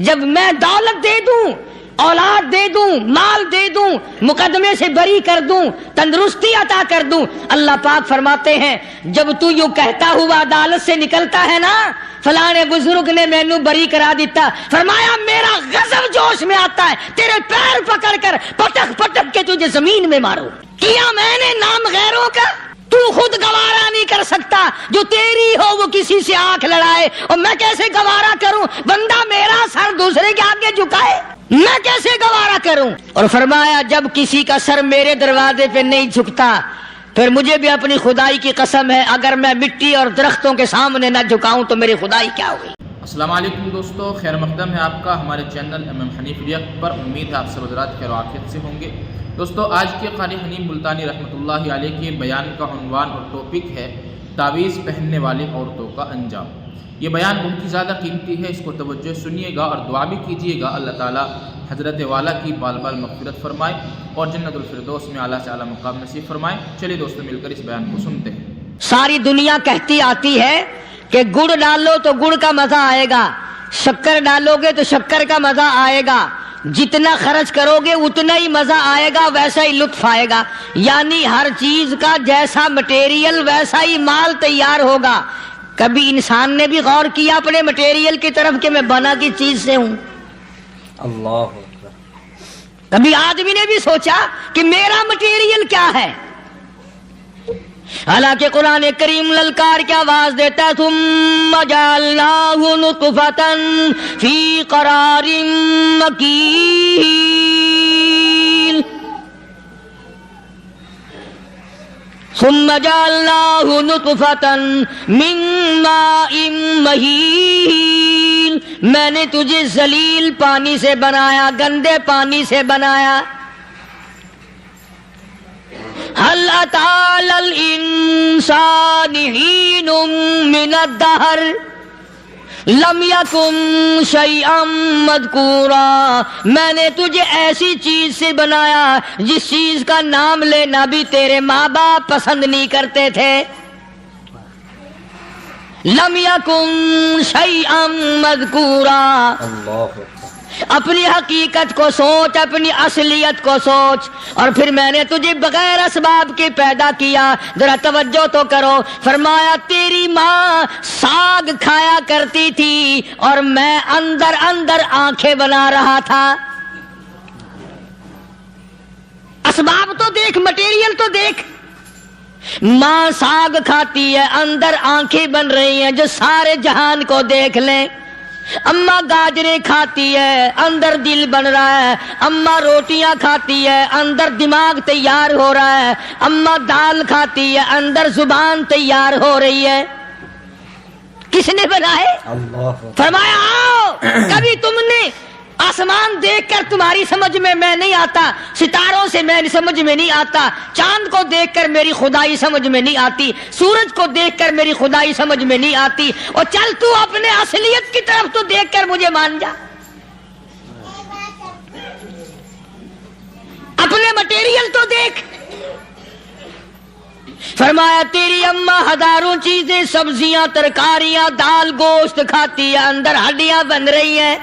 جب میں دولت دے دوں، اولاد دے دوں، مال دے دوں، مقدمے سے بری کر دوں، تندرستی عطا کر دوں، اللہ پاک فرماتے ہیں جب تو یوں کہتا ہوا عدالت سے نکلتا ہے نا فلانے بزرگ نے مینوں بری کرا دیتا، فرمایا میرا غضب جوش میں آتا ہے، تیرے پیر پکڑ کر پٹک پٹک کے تجھے زمین میں ماروں۔ کیا میں نے نام غیروں کا؟ تو خود گوارا نہیں کر سکتا، جو تیری ہو وہ کسی سے آنکھ لڑائے، اور میں کیسے گوارا کروں بندہ میرا سر دوسرے کے آگے جھکائے، میں کیسے گوارا کروں؟ اور فرمایا جب کسی کا سر میرے دروازے پہ نہیں جھکتا پھر مجھے بھی اپنی خدائی کی قسم ہے اگر میں مٹی اور درختوں کے سامنے نہ جھکاؤں تو میری خدائی کیا ہوگی۔ السلام علیکم دوستو، خیر مقدم ہے آپ کا ہمارے چینل حنیف ریئیکٹ پر۔ امید ہے آپ سب حضرات خیر و عافیت سے ہوں گے۔ دوستو آج کے قاری حنیف ملتانی رحمۃ اللہ علیہ کے بیان کا عنوان اور ٹاپک ہے تعویذ پہننے والی عورتوں کا انجام۔ یہ بیان بہت ہی زیادہ قیمتی ہے، اس کو توجہ سنیے گا اور دعا بھی کیجیے گا اللہ تعالیٰ حضرت والا کی بال بال مغفرت فرمائے اور جنت الفردوس میں اعلیٰ سے اعلیٰ مقام نصیب فرمائے۔ چلیے دوستو مل کر اس بیان کو سنتے ہیں۔ ساری دنیا کہتی آتی ہے کہ گڑ ڈالو تو گڑ کا مزہ آئے گا، شکر ڈالو گے تو شکر کا مزہ آئے گا، جتنا خرچ کرو گے اتنا ہی مزہ آئے گا، ویسا ہی لطف آئے گا، یعنی ہر چیز کا جیسا مٹیریل ویسا ہی مال تیار ہوگا۔ کبھی انسان نے بھی غور کیا اپنے مٹیریل کی طرف کہ میں بنا کی چیز سے ہوں؟ اللہ اکبر۔ کبھی آدمی نے بھی سوچا کہ میرا مٹیریل کیا ہے؟ حالانکہ قرآن کریم للکار کی آواز دیتا ہے ثم جعلناہ نطفۃ فی قرار مکین، ثم جعلناہ نطفۃ من ماء مہین، میں نے تجھے ذلیل پانی سے بنایا، گندے پانی سے بنایا۔ هل أتى على الإنسان حين من الدهر لم يكن شيئا مذكورا، میں نے تجھے ایسی چیز سے بنایا جس چیز کا نام لینا بھی تیرے ماں باپ پسند نہیں کرتے تھے۔ لم يكن شيئا مذكورا۔ اللہ اکبر۔ اپنی حقیقت کو سوچ، اپنی اصلیت کو سوچ، اور پھر میں نے تجھے بغیر اسباب کے پیدا کیا۔ ذرا توجہ تو کرو، فرمایا تیری ماں ساگ کھایا کرتی تھی اور میں اندر اندر آنکھیں بنا رہا تھا۔ اسباب تو دیکھ، مٹیریل تو دیکھ۔ ماں ساگ کھاتی ہے، اندر آنکھیں بن رہی ہیں جو سارے جہان کو دیکھ لیں۔ اماں گاجریں کھاتی ہے، اندر دل بن رہا ہے۔ اماں روٹیاں کھاتی ہے، اندر دماغ تیار ہو رہا ہے۔ اماں دال کھاتی ہے، اندر زبان تیار ہو رہی ہے۔ کس نے بنائے؟ اللہ اکبر۔ فرمایا آؤ، کبھی تم نے آسمان دیکھ کر تمہاری سمجھ میں نہیں آتا، ستاروں سے میں سمجھ میں نہیں آتا، چاند کو دیکھ کر میری خدائی سمجھ میں نہیں آتی، سورج کو دیکھ کر میری خدائی سمجھ میں نہیں آتی، اور چل تو اپنے اصلیت کی طرف تو دیکھ کر مجھے مان جا، اپنے مٹیریل تو دیکھ۔ فرمایا تیری اماں ہزاروں چیزیں، سبزیاں، ترکاریاں، دال، گوشت کھاتی ہے، اندر ہڈیاں بن رہی ہیں،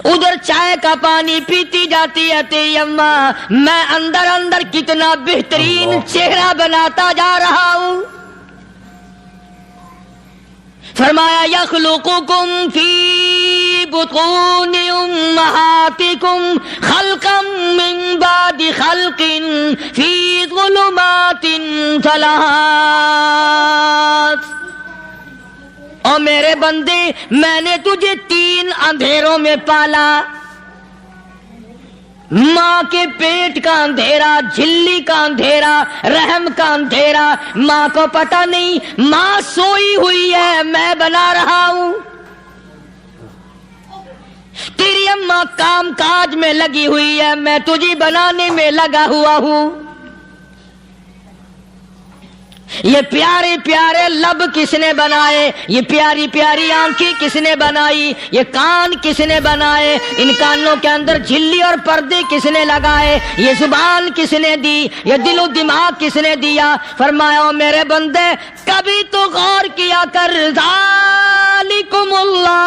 ادھر چائے کا پانی پیتی جاتی ہے تیری اماں، میں اندر اندر کتنا بہترین چہرہ بناتا جا رہا ہوں۔ فرمایا یخلقکم فی بطون امہاتکم خلقا من بعد خلق فی ظلمات ثلاث، اور میرے بندے میں نے تجھے 3 اندھیروں میں پالا، ماں کے پیٹ کا اندھیرا، جھلی کا اندھیرا، رحم کا اندھیرا، ماں کو پتہ نہیں ماں سوئی ہوئی ہے، میں بنا رہا ہوں۔ تیری اماں کام کاج میں لگی ہوئی ہے، میں تجھے بنانے میں لگا ہوا ہوں۔ یہ پیارے پیارے لب کس نے بنائے؟ یہ پیاری پیاری آنکھیں کس نے بنائی؟ یہ کان کس نے بنائے؟ ان کانوں کے اندر جھلی اور پردے کس نے لگائے؟ یہ زبان کس نے دی؟ یہ دل و دماغ کس نے دیا؟ فرمایا او میرے بندے کبھی تو غور کیا کر، ذالکم اللہ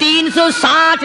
360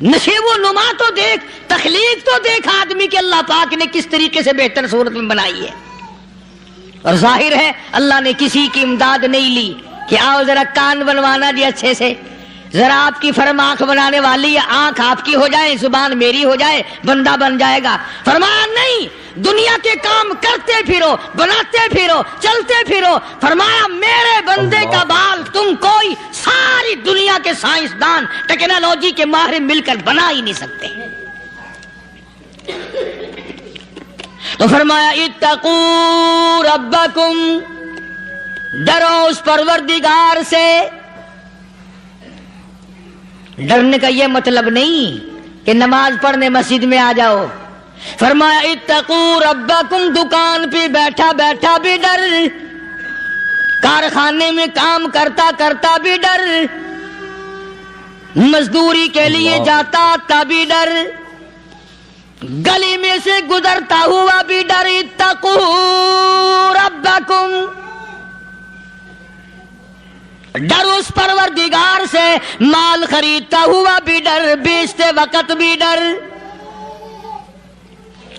نشیب و نما تو دیکھ، تخلیق تو دیکھ آدمی کے اللہ پاک نے کس طریقے سے بہتر صورت میں بنائی ہے. اور ظاہر ہے اللہ نے کسی کی امداد نہیں لی کہ آؤ ذرا کان بنوانا جی اچھے سے، ذرا آپ کی فرم آنکھ بنانے والی ہے، آنکھ آپ کی ہو جائے، زبان میری ہو جائے، بندہ بن جائے گا. فرمایا نہیں، دنیا کے کام کرتے پھرو، بناتے پھرو، چلتے پھرو. فرمایا میرے بندے کا بال تم کوئی ساری دنیا کے سائنسدان ٹیکنالوجی کے ماہر مل کر بنا ہی نہیں سکتے. تو فرمایا اتقوا ربکم، ڈرو اس پروردگار سے. ڈرنے کا یہ مطلب نہیں کہ نماز پڑھنے مسجد میں آ جاؤ. فرمایا اتقوا ربکم، دکان پہ بیٹھا بیٹھا بھی ڈر، کارخانے میں کام کرتا کرتا بھی ڈر، مزدوری کے لیے جاتا تبھی ڈر، گلی میں سے گزرتا ہوا بھی ڈر. اتقوا ربکم، ڈر اس پروردگار سے. مال خریدتا ہوا بھی ڈر، بیچتے وقت بھی ڈر،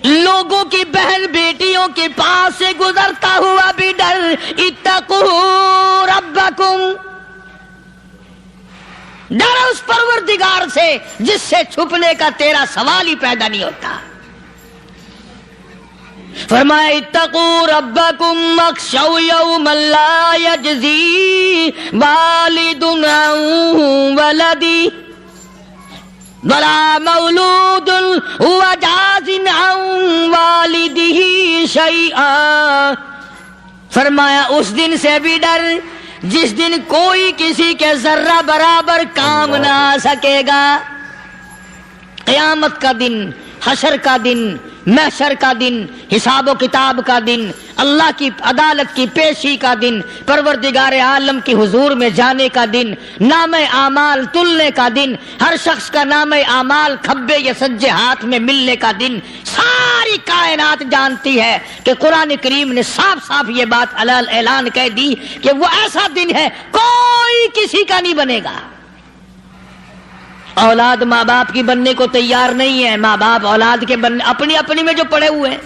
لوگوں کی بہن بیٹیوں کے پاس سے گزرتا ہوا بھی ڈر. اتقوا ربکم، ڈر اس پروردگار سے جس سے چھپنے کا تیرا سوال ہی پیدا نہیں ہوتا. فرمایا اتقوا ربکم واخشوا یوما لا یجزی والد عن ولدہ ولا مولود هو جاز عن والدہ شیئا. فرمایا اس دن سے بھی ڈر جس دن کوئی کسی کے ذرہ برابر کام نہ آ سکے گا. قیامت کا دن، حشر کا دن، محشر کا دن، حساب و کتاب کا دن، اللہ کی عدالت کی پیشی کا دن، پروردگار عالم کی حضور میں جانے کا دن، نام اعمال تلنے کا دن، ہر شخص کا نام اعمال کھبے یا سجے ہاتھ میں ملنے کا دن. ساری کائنات جانتی ہے کہ قرآن کریم نے صاف صاف یہ بات اعلان کہہ دی کہ وہ ایسا دن ہے کوئی کسی کا نہیں بنے گا. اولاد ماں باپ کی بننے کو تیار نہیں ہے، ماں باپ اولاد کے بننے اپنی اپنی میں جو پڑے ہوئے ہیں.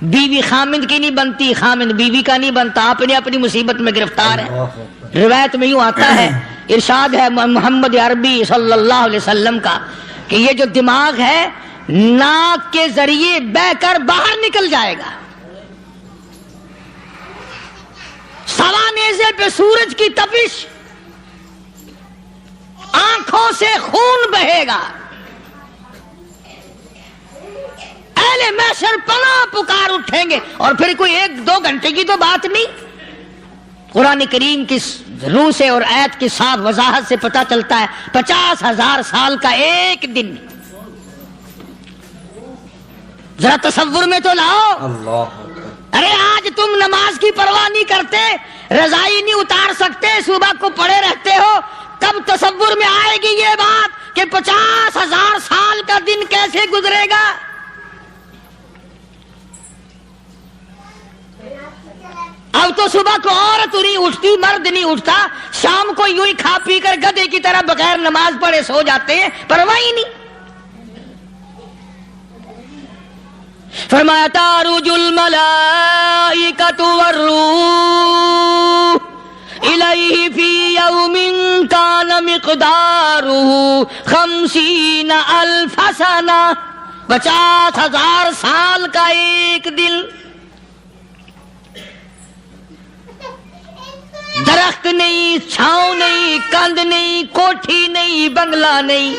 بیوی خامند کی نہیں بنتی، خامند بیوی کا نہیں بنتا، اپنی اپنی مصیبت میں گرفتار ہے. روایت میں یوں آتا ہے، ارشاد ہے محمد عربی صلی اللہ علیہ وسلم کا کہ یہ جو دماغ ہے ناک کے ذریعے بہ کر باہر نکل جائے گا. سوا نیزے پہ سورج کی تپش، آنکھوں سے خون بہے گا. اہل محشر پناہ پکار اٹھیں گے. اور پھر کوئی 1-2 گھنٹے کی تو بات نہیں، قرآن کریم کی روح سے اور آیت کی صاف وضاحت سے پتہ چلتا ہے 50,000 سال کا ایک دن. ذرا تصور میں تو لاؤ. اللہ، ارے آج تم نماز کی پرواہ نہیں کرتے، رضائی نہیں اتار سکتے، صبح کو پڑے رہتے ہو. کب تصور میں آئے گی یہ بات کہ 50,000 سال کا دن کیسے گزرے گا؟ اب تو صبح کو عورت نہیں اٹھتی، مرد نہیں اٹھتا، شام کو یوں ہی کھا پی کر گدھے کی طرح بغیر نماز پڑھے سو جاتے ہیں، پرواہ ہی نہیں. فرمایا تعرج الملائکۃ والروح الیہ فی یوم کان مقدارہ 50,000 سنہ. 50,000 سال کا ایک دن. درخت نہیں، چھاؤں نہیں، کند نہیں، کوٹھی نہیں، بنگلہ نہیں،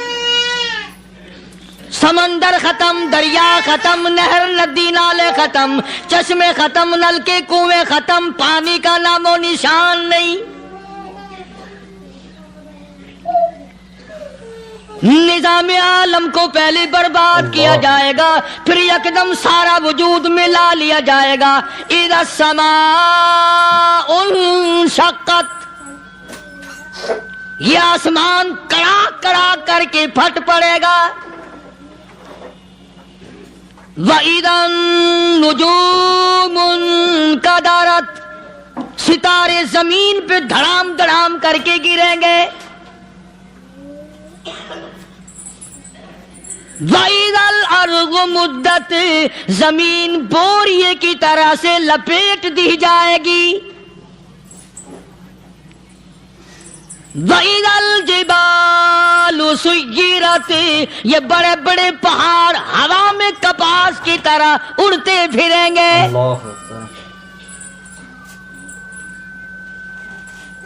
سمندر ختم، دریا ختم، نہر ندی نالے ختم، چشمے ختم، نلکے کنویں ختم، پانی کا نام و نشان نہیں. نظام عالم کو پہلے برباد کیا جائے گا، پھر یکدم سارا وجود ملا لیا جائے گا. اذا السماء انشقت، یہ آسمان کڑاک کڑاک کر کے پھٹ پڑے گا. وَإِذَا النُّجُومُ انْكَدَرَتْ، ستارے زمین پہ دھڑام دھڑام کر کے گریں گے. وَإِذَا الْأَرْضُ مُدَّتْ، زمین بوریے کی طرح سے لپیٹ دی جائے گی. وَإِذَا الْجِبَالُ سُيِّرَتْ، یہ بڑے بڑے پہاڑ ہوا میں کپاس کی طرح اڑتے پھریں گے. اللہ اکبر.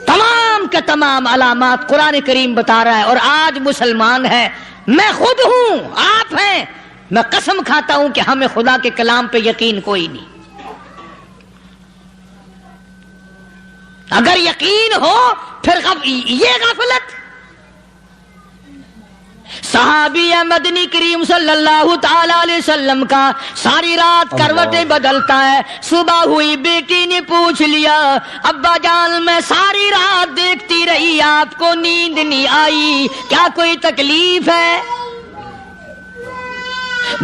تمام کے تمام علامات قرآن کریم بتا رہا ہے. اور آج مسلمان ہے، میں خود ہوں، آپ ہیں، میں قسم کھاتا ہوں کہ ہمیں خدا کے کلام پہ یقین کوئی نہیں. اگر یقین ہو پھر یہ غفلت. صحابی مدنی کریم صلی اللہ تعالی علیہ وسلم کا ساری رات کروٹیں بدلتا ہے. صبح ہوئی بیٹی نے پوچھ لیا، ابا جان میں ساری رات دیکھتی رہی، آپ کو نیند نہیں آئی، کیا کوئی تکلیف ہے؟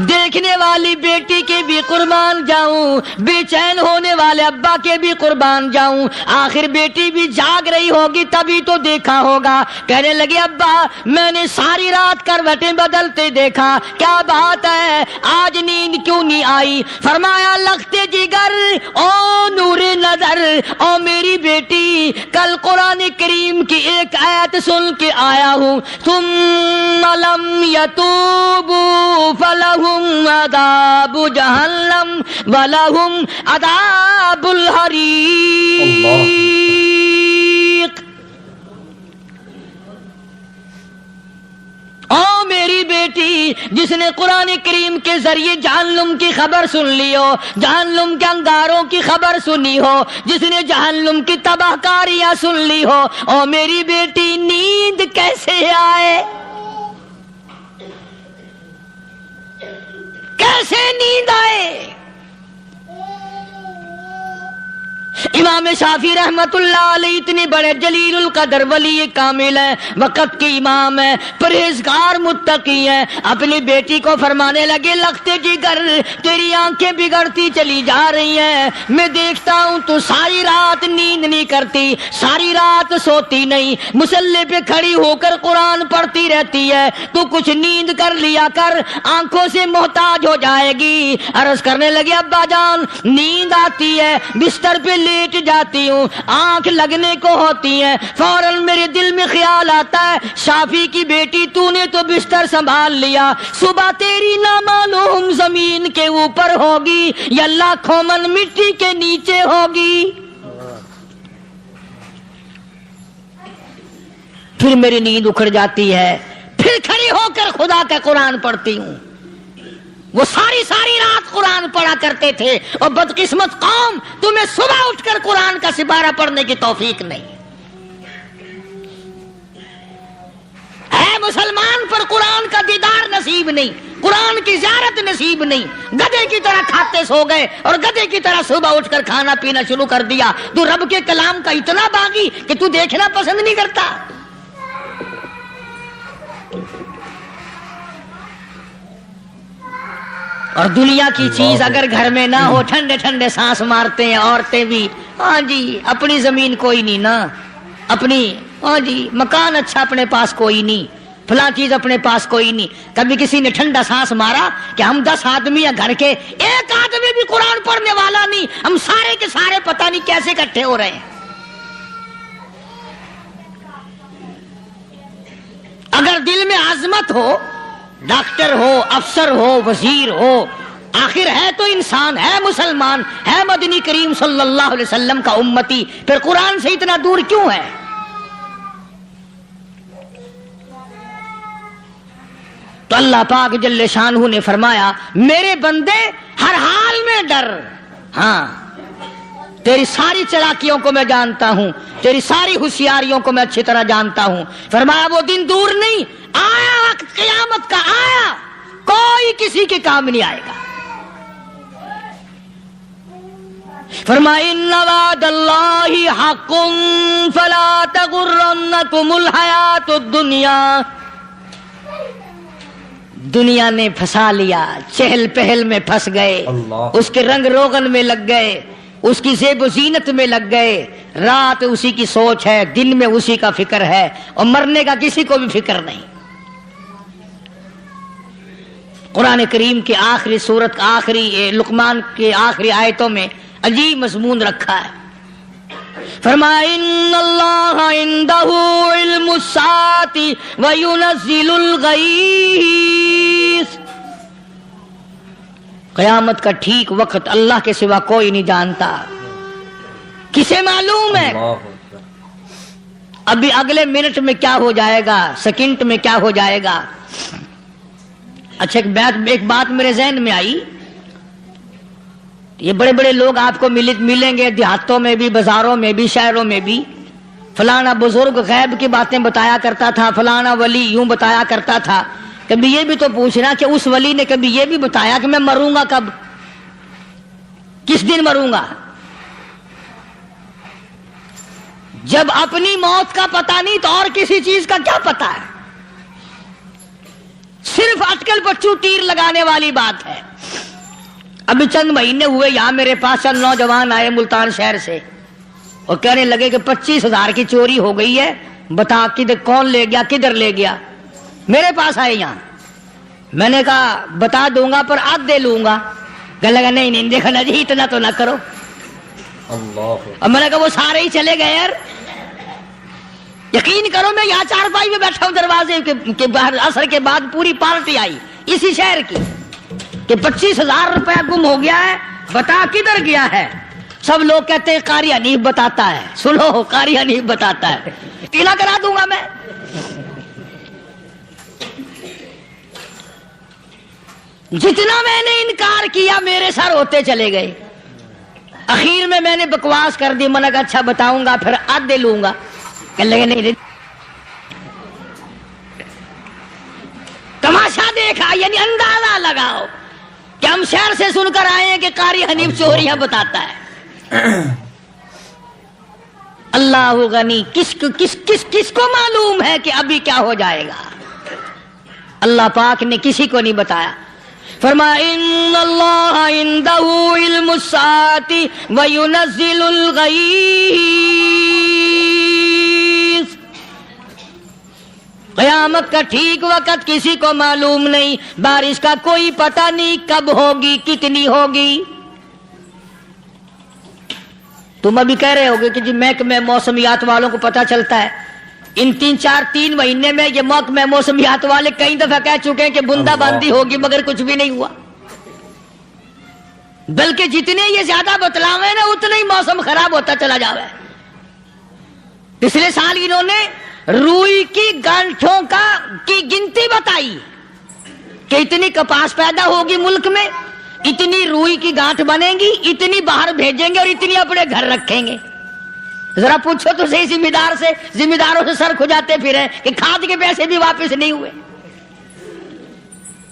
دیکھنے والی بیٹی کے بھی قربان جاؤں، بے چین ہونے والے ابا کے بھی قربان جاؤں. آخر بیٹی بھی جاگ رہی ہوگی تبھی تو دیکھا ہوگا. کہنے لگے ابا میں نے ساری رات کروٹیں بدلتے دیکھا، کیا بات ہے، آج نیند کیوں نہیں آئی؟ فرمایا لختے جگر او نور نظر، او میری بیٹی کل قرآن کریم کی ایک آیت سن کے آیا ہوں، ثم لم یتوبوا فلہم عذاب جہنم ولہم عذاب الحریق. او میری بیٹی جس نے قرآن کریم کے ذریعے جہنم کی خبر سن لی ہو، جہنم کے انگاروں کی خبر سنی ہو، جس نے جہنم کی تباہ کاریاں سن لی ہو، او میری بیٹی نیند کیسے آئے؟ کیسے نیند آئے؟ امام شافعی رحمت اللہ علیہ اتنے بڑے جلیل القدر ولی کامل ہیں، وقت کے امام ہیں، پرہیزگار متقی ہیں، اپنی بیٹی کو فرمانے لگے لختے جگر تیری آنکھیں بگڑتی چلی جا رہی ہیں، میں دیکھتا ہوں تو ساری رات نیند نہیں کرتی، ساری رات سوتی نہیں، مصلی پہ کھڑی ہو کر قرآن پڑھتی رہتی ہے، تو کچھ نیند کر لیا کر، آنکھوں سے محتاج ہو جائے گی. عرض کرنے لگے ابا جان نیند آتی ہے، بستر پہ لیٹ جاتی ہوں، آنکھ لگنے کو ہوتی ہے، فوراً میرے دل میں خیال آتا ہے شافی کی بیٹی تو نے تو بستر سنبھال لیا، صبح تیری نہ معلوم زمین کے اوپر ہوگی یا لاکھوں من مٹی کے نیچے ہوگی. پھر میری نیند اکھڑ جاتی ہے، پھر کھڑی ہو کر خدا کا قرآن پڑھتی ہوں. وہ ساری رات قرآن پڑھا کرتے تھے، اور بدقسمت قوم تمہیں صبح اٹھ کر قرآن کا سپارہ پڑھنے کی توفیق نہیں ہے. مسلمان پر قرآن کا دیدار نصیب نہیں، قرآن کی زیارت نصیب نہیں. گدھے کی طرح کھاتے سو گئے اور گدھے کی طرح صبح اٹھ کر کھانا پینا شروع کر دیا. تو رب کے کلام کا اتنا باغی کہ تو دیکھنا پسند نہیں کرتا. اور دنیا کی چیز اگر گھر میں نہ ہو، ٹھنڈے ٹھنڈے سانس مارتے ہیں عورتیں بھی، ہاں جی اپنی زمین کوئی نہیں نا، اپنی ہاں جی مکان اچھا اپنے پاس کوئی نہیں، فلاں چیز اپنے پاس کوئی نہیں. کبھی کسی نے ٹھنڈا سانس مارا کہ ہم 10 آدمی ہیں گھر کے، ایک آدمی بھی قرآن پڑھنے والا نہیں، ہم سارے کے سارے پتہ نہیں کیسے اکٹھے ہو رہے ہیں. اگر دل میں عظمت ہو، ڈاکٹر ہو، افسر ہو، وزیر ہو، آخر ہے تو انسان، ہے مسلمان، ہے مدنی کریم صلی اللہ علیہ وسلم کا امتی، پھر قرآن سے اتنا دور کیوں ہے؟ تو اللہ پاک جل شانہ نے فرمایا میرے بندے ہر حال میں ڈر، ہاں تیری ساری چلاکیوں کو میں جانتا ہوں، تیری ساری ہوشیاریوں کو میں اچھی طرح جانتا ہوں. فرمایا وہ دن دور نہیں، آیا وقت قیامت کا، آیا، کوئی کسی کے کام نہیں آئے گا. فرمایا ان وعد اللہ حق فلا تغرنکم الحیات الدنیا. دنیا نے پھنسا لیا، چہل پہل میں پھنس گئے، اس کے رنگ روغن میں لگ گئے، اس کی زیب و زینت میں لگ گئے. رات اسی کی سوچ ہے، دن میں اسی کا فکر ہے، اور مرنے کا کسی کو بھی فکر نہیں. قرآن کریم کے آخری سورت آخری لقمان کے آخری آیتوں میں عجیب مضمون رکھا ہے. فرمایا ان اللہ عندہ علم الساعۃ وینزل الغیث. قیامت کا ٹھیک وقت اللہ کے سوا کوئی نہیں جانتا. کسے معلوم ہے ابھی اگلے منٹ میں کیا ہو جائے گا, سیکنڈ میں کیا ہو جائے گا. اچھا ایک بات میرے ذہن میں آئی. یہ بڑے بڑے لوگ آپ کو ملیں گے دیہاتوں میں بھی, بازاروں میں بھی, شہروں میں بھی. فلانا بزرگ غیب کی باتیں بتایا کرتا تھا, فلانا ولی یوں بتایا کرتا تھا. کبھی یہ بھی تو پوچھنا کہ اس ولی نے کبھی یہ بھی بتایا کہ میں مروں گا کب, کس دن مروں گا. جب اپنی موت کا پتہ نہیں تو اور کسی چیز کا کیا پتہ ہے. صرف اٹکل پچو تیر لگانے والی بات ہے. ابھی چند مہینے ہوئے یہاں میرے پاس چند نوجوان آئے ملتان شہر سے اور کہنے لگے کہ 25,000 کی چوری ہو گئی ہے, بتا کدھر کون لے گیا, کدھر لے گیا. میرے پاس آئے یہاں. میں نے کہا بتا دوں گا پر آدھے لوں گا. کہنے لگا نہیں دیکھا نا جی اتنا تو نہ کرو. اور میں نے کہا وہ سارے ہی چلے گئے یار. یقین کرو میں یہاں چارپائی میں بیٹھا ہوں دروازے کے باہر, عصر کے بعد پوری پارٹی آئی اسی شہر کی کہ 25,000 روپیہ گم ہو گیا ہے, بتا کدھر گیا ہے. سب لوگ کہتے ہیں قاری حنیف بتاتا ہے. سنو قاری حنیف بتاتا ہے, ٹیلا کرا دوں گا میں. جتنا میں نے انکار کیا میرے سر ہوتے چلے گئے. اخیر میں نے بکواس کر دی. میں نے کہا اچھا بتاؤں گا پھر آدھے لوں گا. کہنے لگے نہیں. تماشا دیکھا یعنی اندازہ لگاؤ کہ ہم شہر سے سن کر آئے ہیں کہ قاری حنیف چوریاں بتاتا ہے. اللہ غنی. کس کو معلوم ہے کہ ابھی کیا ہو جائے گا. اللہ پاک نے کسی کو نہیں بتایا. فرمایا ان اللہ عندہ علم الساعۃ وینزل الغیث. قیامت کا ٹھیک وقت کسی کو معلوم نہیں. بارش کا کوئی پتہ نہیں کب ہوگی, کتنی ہوگی. تم ابھی کہہ رہے ہوگے کہ جی محکمہ موسمیات والوں کو پتہ چلتا ہے. ان 3 مہینے میں یہ محکمہ موسمیات والے کئی دفعہ کہہ چکے ہیں کہ بندہ باندی ہوگی مگر کچھ بھی نہیں ہوا. بلکہ جتنے یہ زیادہ بتلاوے نا اتنا ہی موسم خراب ہوتا چلا جاوے. پچھلے سال انہوں نے روئی کی گانٹھوں کی گنتی بتائی کہ اتنی کپاس پیدا ہوگی ملک میں, اتنی روئی کی گانٹھ بنے گی, اتنی باہر بھیجیں گے اور اتنی اپنے گھر رکھیں گے. ذرا پوچھو تو صحیح ذمہ داروں سے سر کھجاتے پھرے کہ کھاد کے پیسے بھی واپس نہیں ہوئے.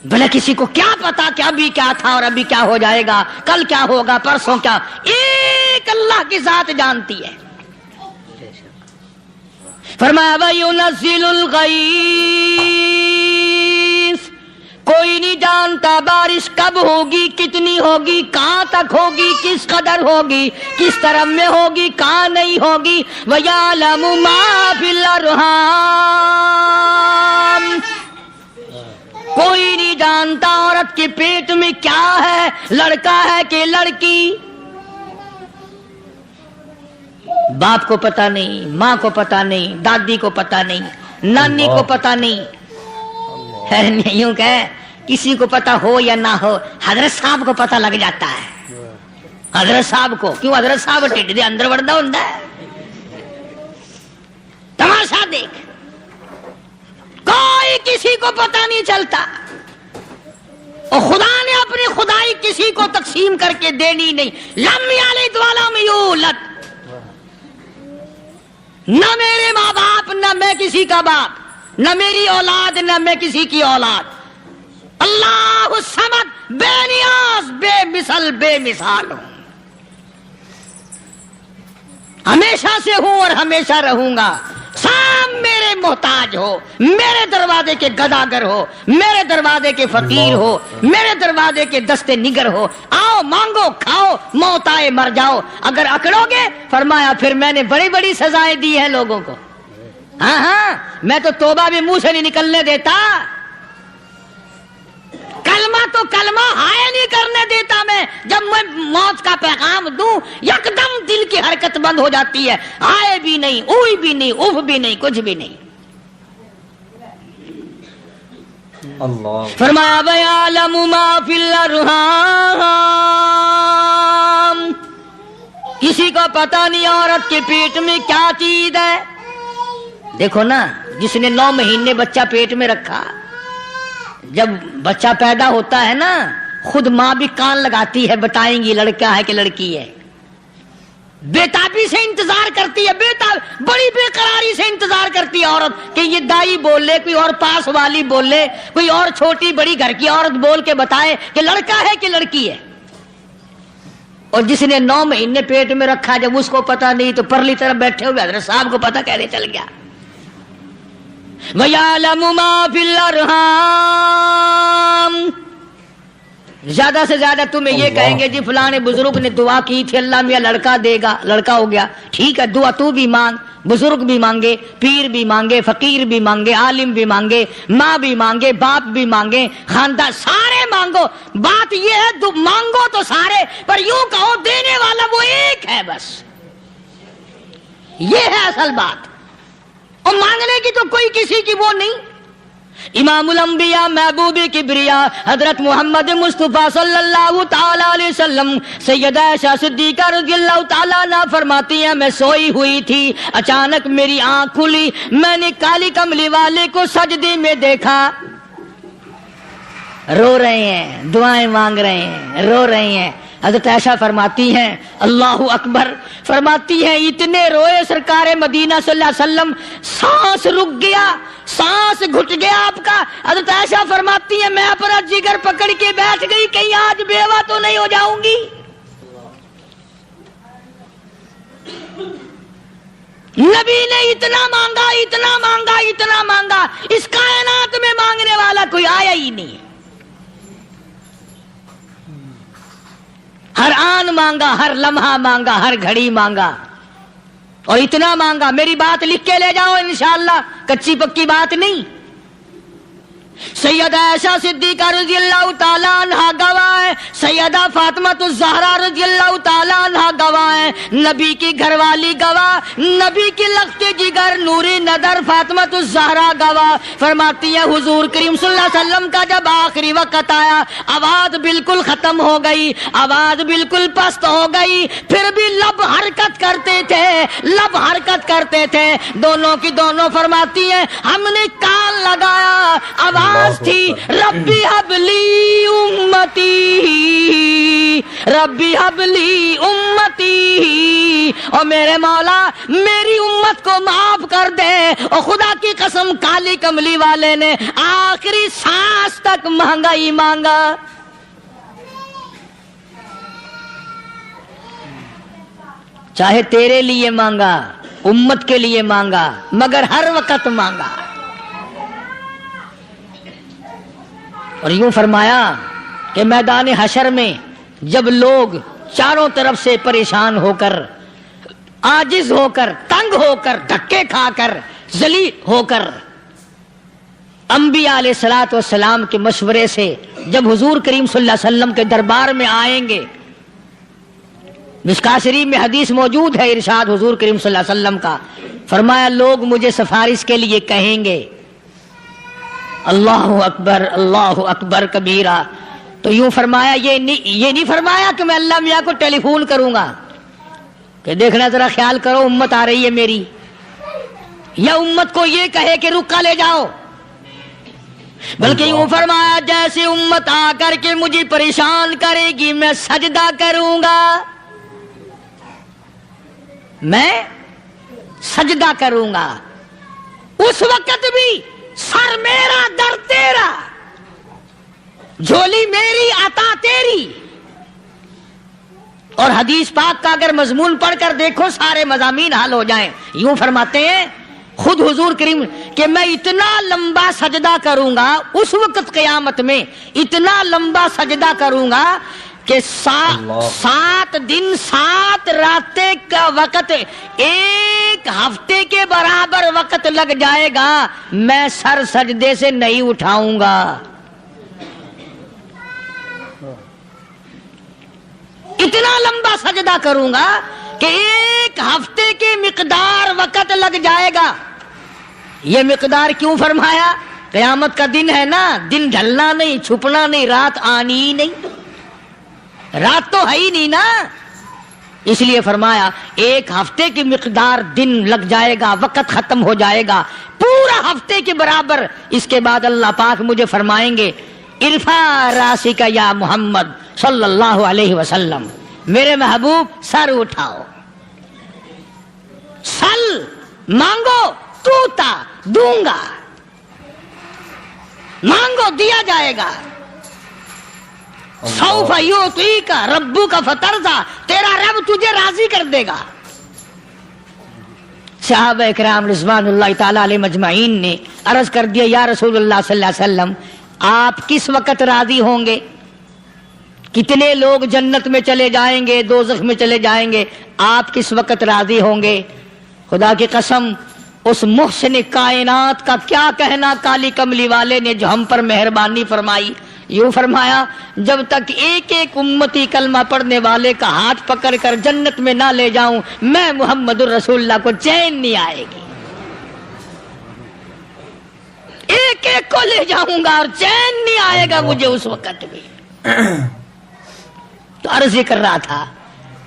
بھلا کسی کو کیا پتا کہ ابھی کیا تھا اور ابھی کیا ہو جائے گا, کل کیا ہوگا, پرسوں کیا. ایک اللہ کی ذات جانتی ہے. فرمایا وَيُنَزِّلُ الْغَيْثَ. کوئی نہیں جانتا بارش کب ہوگی, کتنی ہوگی, کہاں تک ہوگی, کس قدر ہوگی, کس طرح میں ہوگی, کہاں نہیں ہوگی. وَيَعْلَمُ مَا فِي الْأَرْحَامِ. کوئی نہیں جانتا عورت کے پیٹ میں کیا ہے, لڑکا ہے کہ لڑکی. باپ کو پتہ نہیں, ماں کو پتہ نہیں, دادی کو پتہ نہیں, نانی کو پتہ نہیں. یوں کہ کسی کو پتہ ہو یا نہ ہو حضرت صاحب کو پتہ لگ جاتا ہے. حضرت صاحب کو کیوں, حضرت صاحب ٹھڈ دے اندر وڑدا ہوندا ہے. تماشا دیکھ, کوئی کسی کو پتہ نہیں چلتا. اور خدا نے اپنی خدائی کسی کو تقسیم کر کے دینی نہیں. لم یلد ولم یولد. نہ میرے ماں باپ, نہ میں کسی کا باپ, نہ میری اولاد, نہ میں کسی کی اولاد. اللہ الصمد, بے نیاز, بے مثل, بے مثال ہوں. ہمیشہ سے ہوں اور ہمیشہ رہوں گا. سام میرے محتاج ہو, میرے دروازے کے گداگر ہو, میرے دروازے کے فقیر ہو, میرے دروازے کے دستے نگر ہو. آؤ مانگو کھاؤ, موت آئے مر جاؤ. اگر اکڑو گے فرمایا پھر میں نے بڑی بڑی سزائیں دی ہیں لوگوں کو. ہاں میں تو توبہ بھی منہ سے نہیں نکلنے دیتا. کلمہ تو کلمہ ہائے نہیں کرنے دیتا میں، جب میں موت کا پیغام دوں یکدم دل کی حرکت بند ہو جاتی ہے، ہائے بھی نہیں، اوئی بھی نہیں، اف بھی نہیں، کچھ بھی نہیں۔ اللہ فرمایا وَيَعْلَمُ مَا فِي الْأَرْحَامِ، کسی کو پتہ نہیں عورت کے پیٹ میں کیا چیز ہے۔ دیکھو نا، جس نے 9 مہینے بچہ پیٹ میں رکھا، جب بچہ پیدا ہوتا ہے نا، خود ماں بھی کان لگاتی ہے، بتائیں گی لڑکا ہے کہ لڑکی ہے، بےتابی سے انتظار کرتی ہے، بڑی بے قراری سے انتظار کرتی ہے عورت کہ یہ دائی بولے، کوئی اور پاس والی بولے، کوئی اور چھوٹی بڑی گھر کی عورت بول کے بتائے کہ لڑکا ہے کہ لڑکی ہے۔ اور جس نے 9 مہینے پیٹ میں رکھا، جب اس کو پتا نہیں تو پرلی طرف بیٹھے ہوئے حضرت صاحب کو پتا کیسے چل گیا؟ وَيَعْلَمُ مَا فِي الْأَرْحَامِ، زیادہ سے زیادہ تمہیں یہ کہیں گے جی فلاں بزرگ نے دعا کی تھی، اللہ میاں لڑکا دے گا، لڑکا ہو گیا، ٹھیک ہے، دعا تو بھی مانگ، بزرگ بھی مانگے، پیر بھی مانگے، فقیر بھی مانگے، عالم بھی مانگے، ماں بھی مانگے، باپ بھی مانگے، خاندان سارے مانگو، بات یہ ہے مانگو تو سارے، پر یوں کہو دینے والا وہ ایک ہے بس، یہ ہے اصل بات، اور مانگنے کی تو کوئی کسی کی وہ نہیں۔ امام الانبیاء محبوب کبریا حضرت محمد مصطفیٰ صلی اللہ تعالی علیہ وسلم سیدہ عائشہ صدیقہ رضی اللہ تعالی عنہا فرماتی ہیں میں سوئی ہوئی تھی، اچانک میری آنکھ کھلی، میں نے کالی کملی والے کو سجدے میں دیکھا، رو رہے ہیں، دعائیں مانگ رہے ہیں، رو رہے ہیں۔ حضرت عائشہ فرماتی ہیں اللہ اکبر، فرماتی ہیں اتنے روئے سرکار مدینہ صلی اللہ علیہ وسلم، سانس رک گیا، سانس گھٹ گیا آپ کا۔ حضرت عائشہ فرماتی ہیں میں اپنا جگر پکڑ کے بیٹھ گئی، کہیں آج بیوہ تو نہیں ہو جاؤں گی۔ نبی نے اتنا مانگا، اتنا مانگا، اتنا مانگا، اس کائنات میں مانگنے والا کوئی آیا ہی نہیں۔ ہر آن مانگا، ہر لمحہ مانگا، ہر گھڑی مانگا، اور اتنا مانگا۔ میری بات لکھ کے لے جاؤ انشاءاللہ، کچی پکی بات نہیں۔ سیدہ عائشہ صدیقہ رضی اللہ تعالیٰ عنہا گواہ ہے، سیدہ فاطمہ الزہرا رضی اللہ تعالیٰ عنہا گواہ ہے، نبی کی گھر والی گواہ، نبی کی لخت جگر نوری نظر فاطمہ الزہرا گواہ، فرماتی ہے حضور کریم صلی اللہ علیہ وسلم کا جب آخری وقت آیا، آواز بالکل ختم ہو گئی، آواز بالکل پست ہو گئی، پھر بھی لب حرکت کرتے تھے، لب حرکت کرتے تھے، دونوں کی دونوں فرماتی ہیں ہم نے کان لگایا، آواز تھی ربی حبلی امتی، ربی حبلی امتی، اور میرے مولا میری امت کو معاف کر دے۔ اور خدا کی قسم کالی کملی والے نے آخری سانس تک مانگا ہی مانگا۔ چاہے تیرے لیے مانگا، امت کے لیے مانگا، مگر ہر وقت مانگا۔ اور یوں فرمایا کہ میدان حشر میں جب لوگ چاروں طرف سے پریشان ہو کر، عاجز ہو کر، تنگ ہو کر، دھکے کھا کر، ذلیل ہو کر، انبیاء علیہ الصلوۃ والسلام کے مشورے سے جب حضور کریم صلی اللہ علیہ وسلم کے دربار میں آئیں گے، مشکاۃ شریف میں حدیث موجود ہے، ارشاد حضور کریم صلی اللہ علیہ وسلم کا، فرمایا لوگ مجھے سفارش کے لیے کہیں گے اللہ اکبر، اللہ اکبر کبیرہ، تو یوں فرمایا یہ نہیں فرمایا کہ میں اللہ میاں کو ٹیلی فون کروں گا کہ دیکھنا ذرا خیال کرو امت آ رہی ہے میری، یا امت کو یہ کہے کہ رکا لے جاؤ، بلکہ یوں فرمایا جیسے امت آ کر کے مجھے پریشان کرے گی میں سجدہ کروں گا، میں سجدہ کروں گا، اس وقت بھی سر میرا در تیرا، جھولی میری عطا تیری۔ اور حدیث پاک کا اگر مضمون پڑھ کر دیکھو سارے مضامین حل ہو جائیں۔ یوں فرماتے ہیں خود حضور کریم کہ میں اتنا لمبا سجدہ کروں گا اس وقت قیامت میں، اتنا لمبا سجدہ کروں گا کہ 7 دن 7 راتیں کا وقت ایک ہفتے کے برابر وقت لگ جائے گا، میں سر سجدے سے نہیں اٹھاؤں گا۔ اتنا لمبا سجدہ کروں گا کہ 1 ہفتے کی مقدار وقت لگ جائے گا. یہ مقدار کیوں فرمایا؟ قیامت کا دن ہے نا، دن ڈھلنا نہیں، چھپنا نہیں، رات آنی ہی نہیں، رات تو ہے ہی نہیں نا، اس لیے فرمایا 1 ہفتے کی مقدار دن لگ جائے گا، وقت ختم ہو جائے گا پورا ہفتے کے برابر. اس کے بعد اللہ پاک مجھے فرمائیں گے ارفع راسک یا محمد صلی اللہ علیہ وسلم، میرے محبوب سر اٹھاؤ، سل مانگو توتا دوں گا، مانگو دیا جائے گا. سوف یعطیک ربک فترضی، تیرا رب تجھے راضی کر دے گا. صحابہ اکرام رضوان اللہ تعالی علیہ مجمعین نے عرض کر دیا یا رسول اللہ صلی اللہ علیہ وسلم آپ کس وقت راضی ہوں گے؟ کتنے لوگ جنت میں چلے جائیں گے، دوزخ میں چلے جائیں گے، آپ کس وقت راضی ہوں گے؟ خدا کی قسم اس محسن کائنات کا کیا کہنا کالی کملی والے نے جو ہم پر مہربانی فرمائی. یوں فرمایا جب تک ایک ایک امتی کلمہ پڑھنے والے کا ہاتھ پکڑ کر جنت میں نہ لے جاؤں میں محمد الرسول اللہ کو چین نہیں آئے گی. ایک ایک کو لے جاؤں گا اور چین نہیں آئے گا مجھے اس وقت بھی. تو عرض یہ کر رہا تھا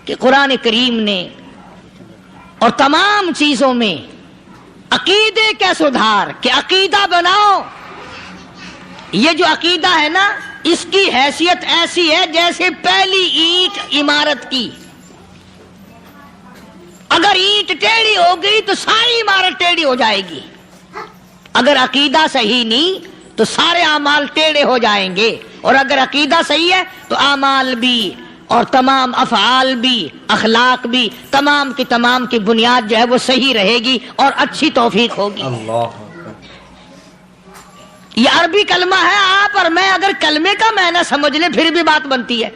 کہ قرآن کریم نے اور تمام چیزوں میں عقیدے کا سدھار کہ عقیدہ بناؤ. یہ جو عقیدہ ہے نا اس کی حیثیت ایسی ہے جیسے پہلی اینٹ عمارت کی. اگر اینٹ ٹیڑھی ہو گئی تو ساری عمارت ٹیڑھی ہو جائے گی. اگر عقیدہ صحیح نہیں تو سارے اعمال ٹیڑھے ہو جائیں گے، اور اگر عقیدہ صحیح ہے تو اعمال بھی اور تمام افعال بھی اخلاق بھی تمام کی بنیاد جو ہے وہ صحیح رہے گی اور اچھی توفیق ہوگی. اللہ یہ عربی کلمہ ہے، آپ اور میں اگر کلمے کا معنی سمجھ لیں پھر بھی بات بنتی ہے.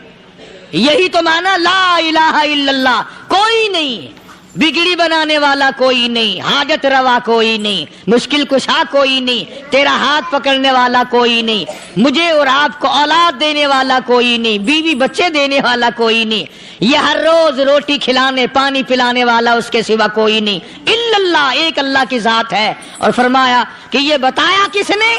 یہی تو معنی لا الہ الا اللہ، کوئی نہیں بگڑی بنانے والا، کوئی نہیں حاجت روا، کوئی نہیں مشکل کشا، کوئی نہیں تیرا ہاتھ پکڑنے والا، کوئی نہیں مجھے اور آپ کو اولاد دینے والا، کوئی نہیں بیوی بچے دینے والا، کوئی نہیں یہ ہر روز روٹی کھلانے پانی پلانے والا اس کے سوا کوئی نہیں الا اللہ، ایک اللہ کی ذات ہے. اور فرمایا کہ یہ بتایا کس نے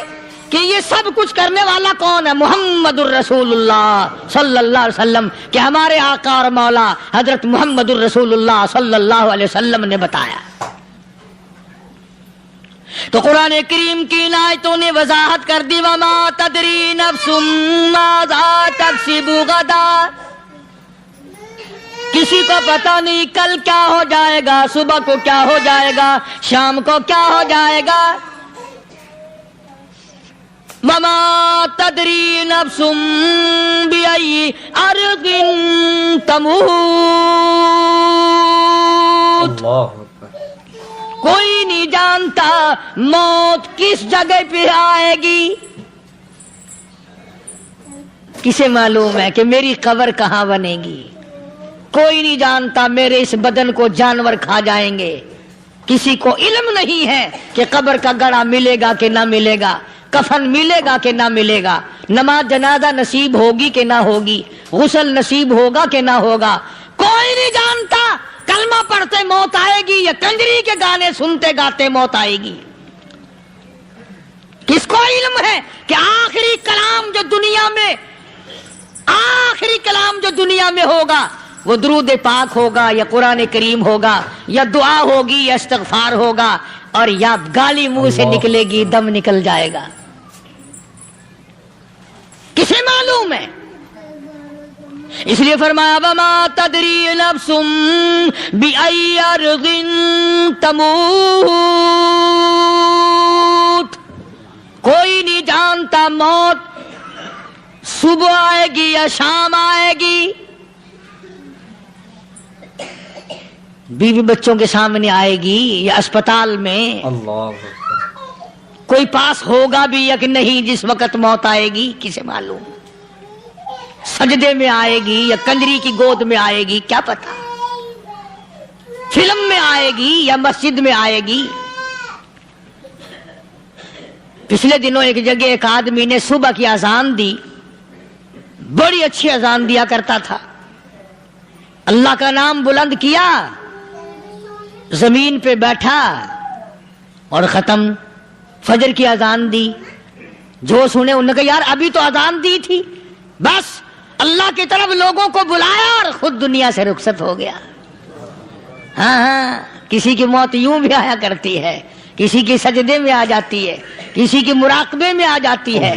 کہ یہ سب کچھ کرنے والا کون ہے؟ محمد الرسول اللہ صلی اللہ علیہ وسلم، کہ ہمارے آقا اور مولا حضرت محمد الرسول اللہ صلی اللہ علیہ وسلم نے بتایا. تو قرآن کریم کی آیتوں نے وضاحت کر دی وما تدری نفس ماذا تکسب غدا، کسی کو پتہ نہیں کل کیا ہو جائے گا، صبح کو کیا ہو جائے گا، شام کو کیا ہو جائے گا. وما تدری نفس بأي أرض تموت، کوئی نہیں جانتا موت کس جگہ پہ آئے گی. کسے معلوم ہے کہ میری قبر کہاں بنے گی؟ کوئی نہیں جانتا میرے اس بدن کو جانور کھا جائیں گے. کسی کو علم نہیں ہے کہ قبر کا گڑھا ملے گا کہ نہ ملے گا، کفن ملے گا کہ نہ ملے گا، نماز جنازہ نصیب ہوگی کہ نہ ہوگی، غسل نصیب ہوگا کہ نہ ہوگا، کوئی نہیں جانتا. کلمہ پڑھتے موت آئے گی یا کنجری کے گانے سنتے گاتے موت آئے گی. کس کو علم ہے کہ آخری کلام جو دنیا میں ہوگا وہ درود پاک ہوگا یا قرآن کریم ہوگا یا دعا ہوگی یا استغفار ہوگا، اور یا گالی منہ سے نکلے گی، دم نکل جائے گا. کسے معلوم ہے؟ اس لیے فرمایا وما تدری نفس بأي أرض تموت، کوئی نہیں جانتا موت صبح آئے گی یا شام آئے گی، بیوی بچوں کے سامنے آئے گی یا اسپتال میں، اللہ کوئی پاس ہوگا بھی یا کہ نہیں جس وقت موت آئے گی کسے معلوم. سجدے میں آئے گی یا کنجری کی گود میں آئے گی کیا پتا، فلم میں آئے گی یا مسجد میں آئے گی. پچھلے دنوں ایک جگہ ایک آدمی نے صبح کی اذان دی، بڑی اچھی اذان دیا کرتا تھا. اللہ کا نام بلند کیا, زمین پہ بیٹھا اور ختم. فجر کی اذان دی, جو سنے انہوں نے کہا یار ابھی تو اذان دی تھی. بس اللہ کی طرف لوگوں کو بلایا اور خود دنیا سے رخصت ہو گیا. ہاں, کسی کی موت یوں بھی آیا کرتی ہے, کسی کی سجدے میں آ جاتی ہے, کسی کی مراقبے میں آ جاتی ہے.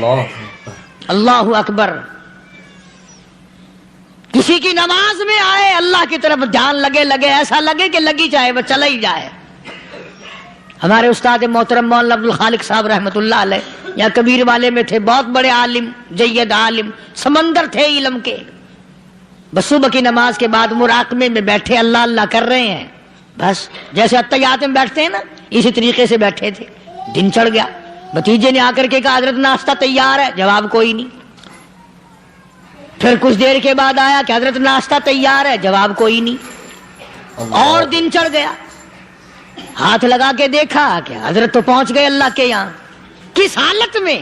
اللہ اکبر. کسی کی نماز میں آئے, اللہ کی طرف دھیان لگے, ایسا لگے کہ لگی جائے وہ چلا ہی جائے. ہمارے استاد محترم مولانا عبد الخالق صاحب رحمۃ اللہ علیہ یا کبیر والے میں تھے, بہت بڑے عالم, جید عالم, سمندر تھے علم کے. بس صبح کی نماز کے بعد مراقبے میں بیٹھے, اللہ اللہ کر رہے ہیں. بس جیسے اتحیات میں بیٹھتے ہیں نا, اسی طریقے سے بیٹھے تھے. دن چڑھ گیا. بھتیجے نے آ کر کے کہا حضرت ناشتہ تیار ہے, جواب کوئی نہیں. پھر کچھ دیر کے بعد آیا کہ حضرت ناشتہ تیار ہے, جواب کوئی نہیں. اور دن چڑھ گیا. ہاتھ لگا کے دیکھا کہ حضرت تو پہنچ گئے اللہ کے یہاں. کس حالت میں؟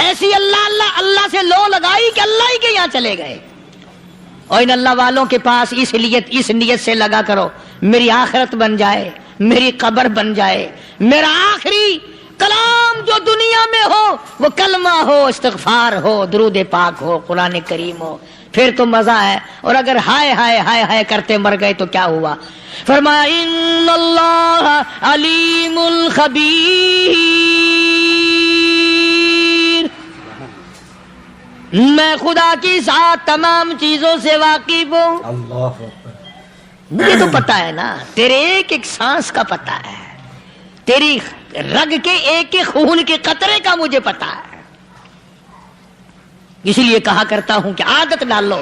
ایسی اللہ اللہ اللہ سے لو لگائی کہ اللہ ہی کے یہاں چلے گئے. اور ان اللہ والوں کے پاس اس نیت سے لگا کرو, میری آخرت بن جائے, میری قبر بن جائے, میرا آخری کلام جو دنیا میں ہو وہ کلمہ ہو, استغفار ہو, درود پاک ہو, قرآن کریم ہو, پھر تو مزہ ہے. اور اگر ہائے ہائے ہائے ہائے کرتے مر گئے تو کیا ہوا؟ فرمایا ان اللہ علیم خبیر, میں خدا کی ذات تمام چیزوں سے واقف ہوں. اللہ مجھے تو پتا ہے نا, تیرے ایک ایک سانس کا پتا ہے, تیری رگ کے ایک ایک خون کے قطرے کا مجھے پتا ہے. اسی لیے کہا کرتا ہوں کہ عادت ڈال لو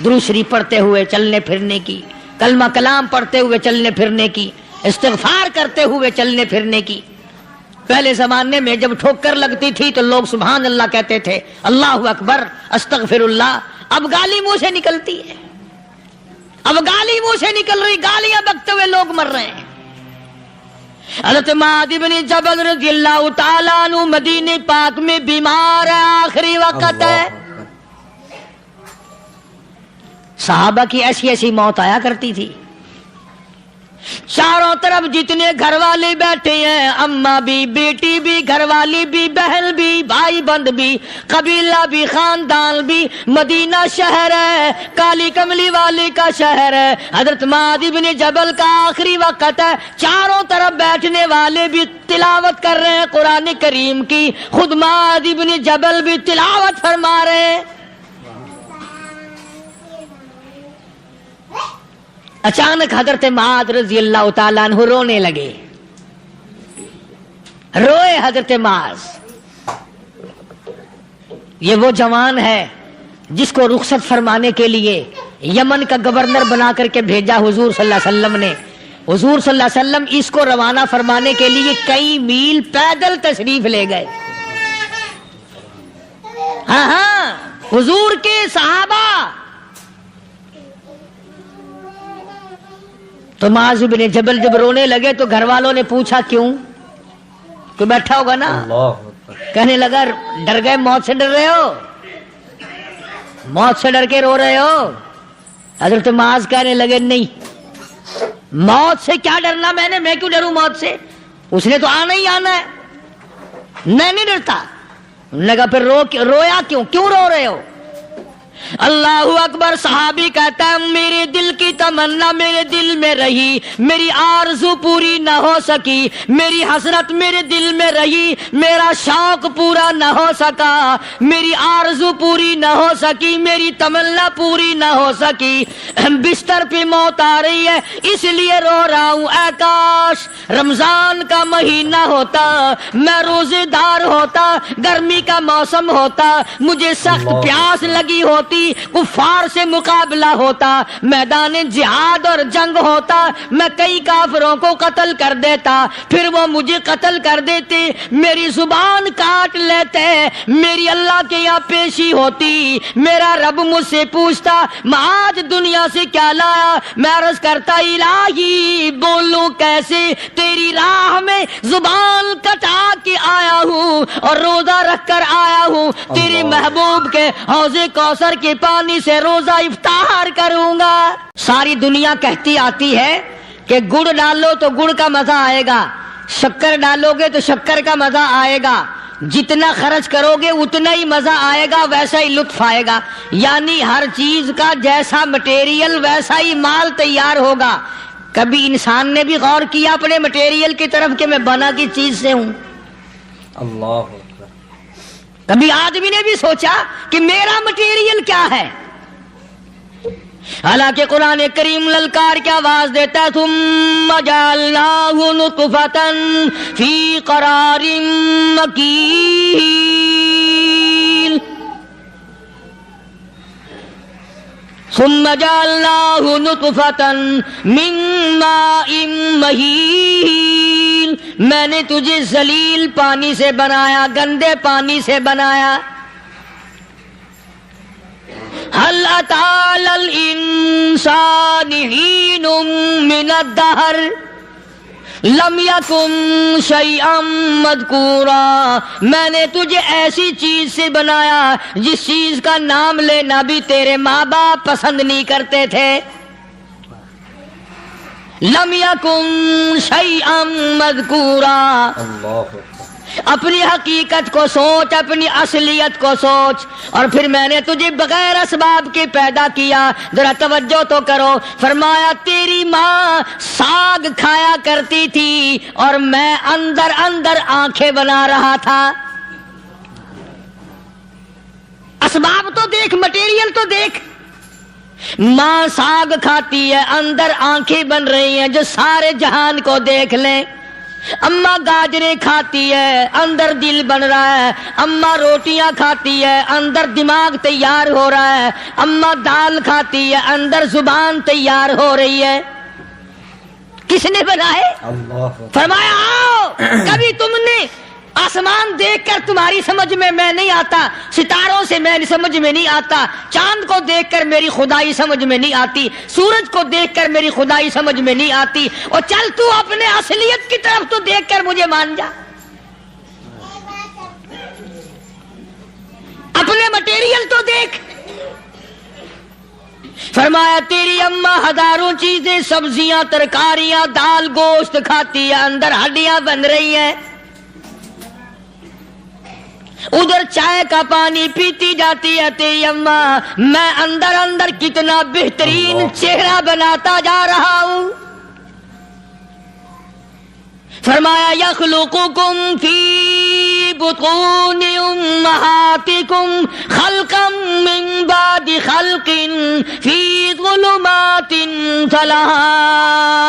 درود شریف پڑھتے ہوئے چلنے پھرنے کی, کلمہ کلام پڑھتے ہوئے چلنے پھرنے کی, استغفار کرتے ہوئے چلنے پھرنے کی. پہلے زمانے میں جب ٹھوکر لگتی تھی تو لوگ سبحان اللہ کہتے تھے, اللہ اکبر, استغفر اللہ. اب گالی منہ سے نکلتی ہے, اب گالی منہ سے نکل رہی, گالیاں بکتے ہوئے لوگ مر رہے ہیں. حضرت معاذ بن جبل رضی اللہ تعالیٰ عنہ مدینے پاک میں بیمار ہے, آخری وقت ہے. صحابہ کی ایسی ایسی موت آیا کرتی تھی. چاروں طرف جتنے گھر والے بیٹھے ہیں, اماں بھی, بیٹی بھی, گھر والی بھی, بہن بھی, بھائی بند بھی, قبیلہ بھی, خاندان بھی. مدینہ شہر ہے, کالی کملی والے کا شہر ہے. حضرت معاذ بن جبل کا آخری وقت ہے. چاروں طرف بیٹھنے والے بھی تلاوت کر رہے ہیں قرآن کریم کی, خود معاذ بن جبل بھی تلاوت فرما رہے ہیں. اچانک حضرت معاذ رضی اللہ تعالیٰ عنہ رونے لگے. روئے حضرت معاذ. یہ وہ جوان ہے جس کو رخصت فرمانے کے لیے یمن کا گورنر بنا کر کے بھیجا حضور صلی اللہ علیہ وسلم نے. حضور صلی اللہ علیہ وسلم اس کو روانہ فرمانے کے لیے کئی میل پیدل تشریف لے گئے. ہاں, حضور کے صحابہ. تو معاذ بن جبل جب رونے لگے تو گھر والوں نے پوچھا کیوں؟ کوئی بیٹھا ہوگا نا, کہنے لگا ڈر گئے, موت سے ڈر رہے ہو, موت سے ڈر کے رو رہے ہو. حضرت معاذ کہنے لگے نہیں, موت سے کیا ڈرنا, میں کیوں ڈروں موت سے, اس نے تو آنا ہی آنا ہے, میں نہیں ڈرتا. انہوں نے کہا پھر رویا کیوں رو رہے ہو؟ اللہ اکبر. صحابی کہتا ہے میرے دل کی تمنا میرے دل میں رہی, میری آرزو پوری نہ ہو سکی, میری حسرت میرے دل میں رہی, میرا شوق پورا نہ ہو سکا, میری آرزو پوری نہ ہو سکی, میری تمنا پوری نہ ہو سکی. بستر پہ موت آ رہی ہے اس لیے رو رہا ہوں. اے کاش رمضان کا مہینہ ہوتا, میں روزے دار ہوتا, گرمی کا موسم ہوتا, مجھے سخت پیاس لگی ہوتی, کفار سے مقابلہ ہوتا, میدان جہاد اور جنگ ہوتا, میں کئی کافروں کو قتل کر دیتا, پھر وہ مجھے قتل کر دیتے, میری زبان کاٹ لیتے, میری اللہ کے یہاں پیشی ہوتی, میرا رب مجھ سے پوچھتا معاذ دنیا سے کیا لایا. میں عرض کرتا الہی بولوں کیسے, تیری راہ میں زبان کٹا کے آیا ہوں اور روزہ رکھ کر آیا ہوں, تیرے محبوب کے حوض کوثر کے پانی سے روزہ افطار کروں گا۔ ساری دنیا کہتی آتی ہے کہ گڑ ڈالو تو گڑ کا مزہ آئے گا، شکر ڈالو گے تو شکر کا مزہ آئے گا، جتنا خرچ کرو گے اتنا ہی مزہ آئے گا، ویسا ہی لطف آئے گا، یعنی ہر چیز کا جیسا مٹیریل ویسا ہی مال تیار ہوگا۔ کبھی انسان نے بھی غور کیا اپنے مٹیریل کی طرف کہ میں بنا کی چیز سے ہوں؟ اللہ اکبر۔ کبھی آدمی نے بھی سوچا کہ میرا مٹیریل کیا ہے؟ حالانکہ قرآن کریم للکار کی آواز دیتا ہے ثم جعلناہ نطفۃ فی قرار مکین، ثم جعلناہ نطفۃ من ماء مہین، میں نے تجھے ذلیل پانی سے بنایا، گندے پانی سے بنایا۔ هل أتى على الإنسان حين من الدهر لم يكن شيئا مذكورا، میں نے تجھے ایسی چیز سے بنایا جس چیز کا نام لینا بھی تیرے ماں باپ پسند نہیں کرتے تھے۔ لم يكن شيئا مذكورا، اللہ اکبر۔ اپنی حقیقت کو سوچ، اپنی اصلیت کو سوچ، اور پھر میں نے تجھے بغیر اسباب کے پیدا کیا۔ ذرا توجہ تو کرو، فرمایا تیری ماں ساگ کھایا کرتی تھی اور میں اندر اندر آنکھیں بنا رہا تھا۔ اسباب تو دیکھ، مٹیریل تو دیکھ۔ ماں ساگ کھاتی ہے، اندر آنکھیں بن رہی ہیں جو سارے جہان کو دیکھ لیں۔ اماں گاجریں کھاتی ہے، اندر دل بن رہا ہے۔ اماں روٹیاں کھاتی ہے، اندر دماغ تیار ہو رہا ہے۔ اماں دال کھاتی ہے، اندر زبان تیار ہو رہی ہے۔ کس نے بنائے؟ اللہ اکبر۔ فرمایا آؤ، کبھی تم نے آسمان دیکھ کر تمہاری سمجھ میں نہیں آتا، ستاروں سے میں سمجھ میں نہیں آتا، چاند کو دیکھ کر میری خدائی سمجھ میں نہیں آتی، سورج کو دیکھ کر میری خدائی سمجھ میں نہیں آتی، اور چل تو اپنے اصلیت کی طرف تو دیکھ کر مجھے مان جا، اپنے مٹیریل تو دیکھ۔ فرمایا تیری اماں ہزاروں چیزیں، سبزیاں، ترکاریاں، دال، گوشت کھاتی ہے، اندر ہڈیاں بن رہی ہیں، ادھر چائے کا پانی پیتی جاتی ہے تیری اماں، میں اندر اندر کتنا بہترین چہرہ بناتا جا رہا ہوں۔ فرمایا یخلقکم فی بطون امہاتکم خلقا من بعد خلق فی ظلمات ثلاث،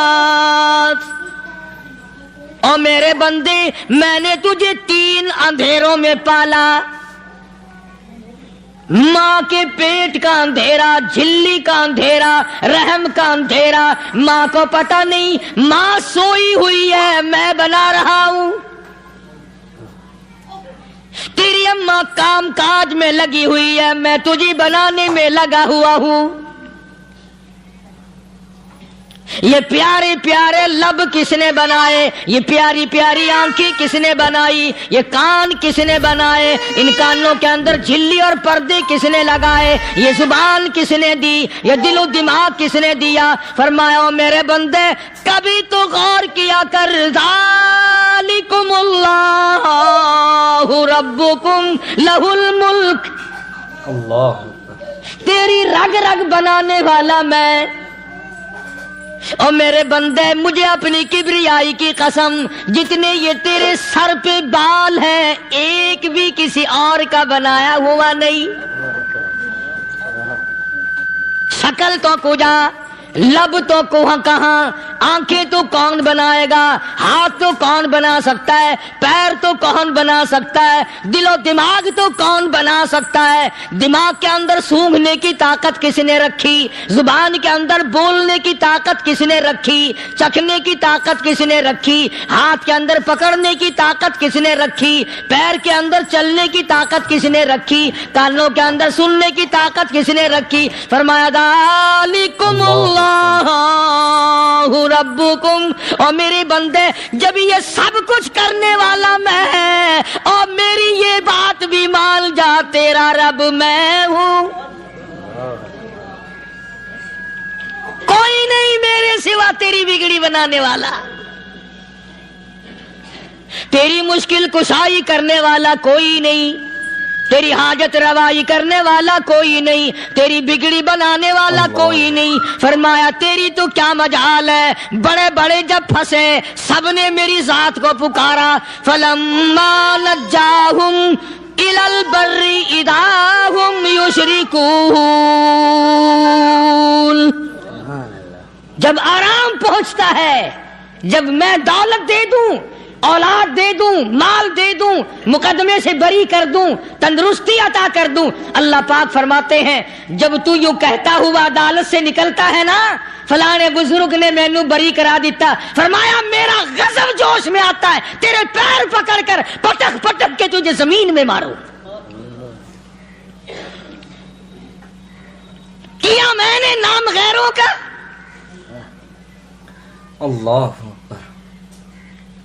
اور میرے بندے میں نے تجھے 3 اندھیروں میں پالا، ماں کے پیٹ کا اندھیرا، جھلی کا اندھیرا، رحم کا اندھیرا، ماں کو پتہ نہیں ماں سوئی ہوئی ہے، میں بنا رہا ہوں۔ تیری اماں کام کاج میں لگی ہوئی ہے، میں تجھے بنانے میں لگا ہوا ہوں۔ یہ پیارے پیارے لب کس نے بنائے؟ یہ پیاری پیاری آنکھیں کس نے بنائی؟ یہ کان کس نے بنائے؟ ان کانوں کے اندر جھلی اور پردے کس نے لگائے؟ یہ زبان کس نے دی؟ یہ دل و دماغ کس نے دیا؟ فرمایا او میرے بندے کبھی تو غور کیا کر، ذالکم اللہ ربکم لہ الملک، اللہ تیری رگ رگ بنانے والا میں۔ اور میرے بندے مجھے اپنی کبریائی کی قسم، جتنے یہ تیرے سر پہ بال ہیں ایک بھی کسی اور کا بنایا ہوا نہیں۔ شکل تو کجا، لب تو کہاں، آنکھیں تو کون بنائے گا، ہاتھ تو کون بنا سکتا ہے، پیر تو کون بنا سکتا ہے، دل و دماغ تو کون بنا سکتا ہے؟ دماغ کے اندر سونگھنے کی طاقت کس نے رکھی؟ زبان کے اندر بولنے کی طاقت کس نے رکھی؟ چکھنے کی طاقت کس نے رکھی؟ ہاتھ کے اندر پکڑنے کی طاقت کس نے رکھی؟ پیر کے اندر چلنے کی طاقت کس نے رکھی؟ کانوں کے اندر سننے کی طاقت کس نے رکھی؟ فرمایا ذالکم اللہ ربکم، اور میرے بندے جب یہ سب کچھ کرنے والا میں اور میری یہ بات بھی مان جا، تیرا رب میں ہوں۔ کوئی نہیں میرے سوا تیری بگڑی بنانے والا، تیری مشکل کشائی کرنے والا کوئی نہیں، تیری حاجت روائی کرنے والا کوئی نہیں، تیری بگڑی بنانے والا کوئی نہیں۔ فرمایا تیری تو کیا مجال ہے، بڑے بڑے جب پھنسے سب نے میری ذات کو پکارا۔ فلما نجاہم الی البر اذا ہم یشرکون، جب آرام پہنچتا ہے، جب میں دولت دے دوں، اولاد دے دوں، مال دے دوں، مقدمے سے بری کر دوں، تندرستی عطا کر دوں، اللہ پاک فرماتے ہیں جب تو یوں کہتا ہوا عدالت سے نکلتا ہے نا، فلاں بزرگ نے مینوں بری کرا دیتا، فرمایا میرا غضب جوش میں آتا ہے، تیرے پیر پکڑ کر پٹک پٹک کے تجھے زمین میں مارو۔ کیا میں نے نام غیروں کا؟ اللہ اکبر۔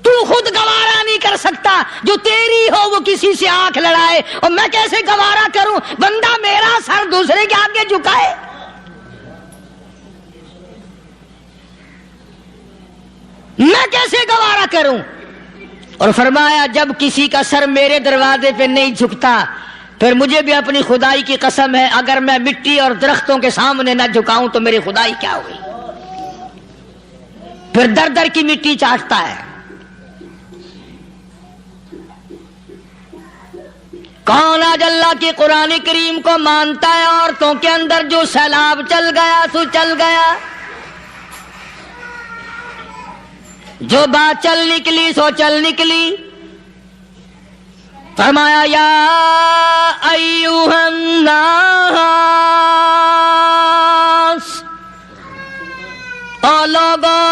تو خود گوارا نہیں کر سکتا، جو تیری ہو وہ کسی سے آنکھ لڑائے، اور میں کیسے گوارا کروں بندہ میرا سر دوسرے کے آگے جھکائے؟ میں کیسے گوارا کروں؟ اور فرمایا جب کسی کا سر میرے دروازے پہ نہیں جھکتا، پھر مجھے بھی اپنی خدائی کی قسم ہے اگر میں مٹی اور درختوں کے سامنے نہ جھکاؤں تو میری خدائی کیا ہوئی؟ پھر در در کی مٹی چاٹتا ہے۔ کون آج اللہ کی قرآن کریم کو مانتا ہے؟ عورتوں کے اندر جو سیلاب چل گیا سو چل گیا، جو بات چل نکلی سو چل نکلی۔ فرمایا یا ایھا الناس، او لوگو،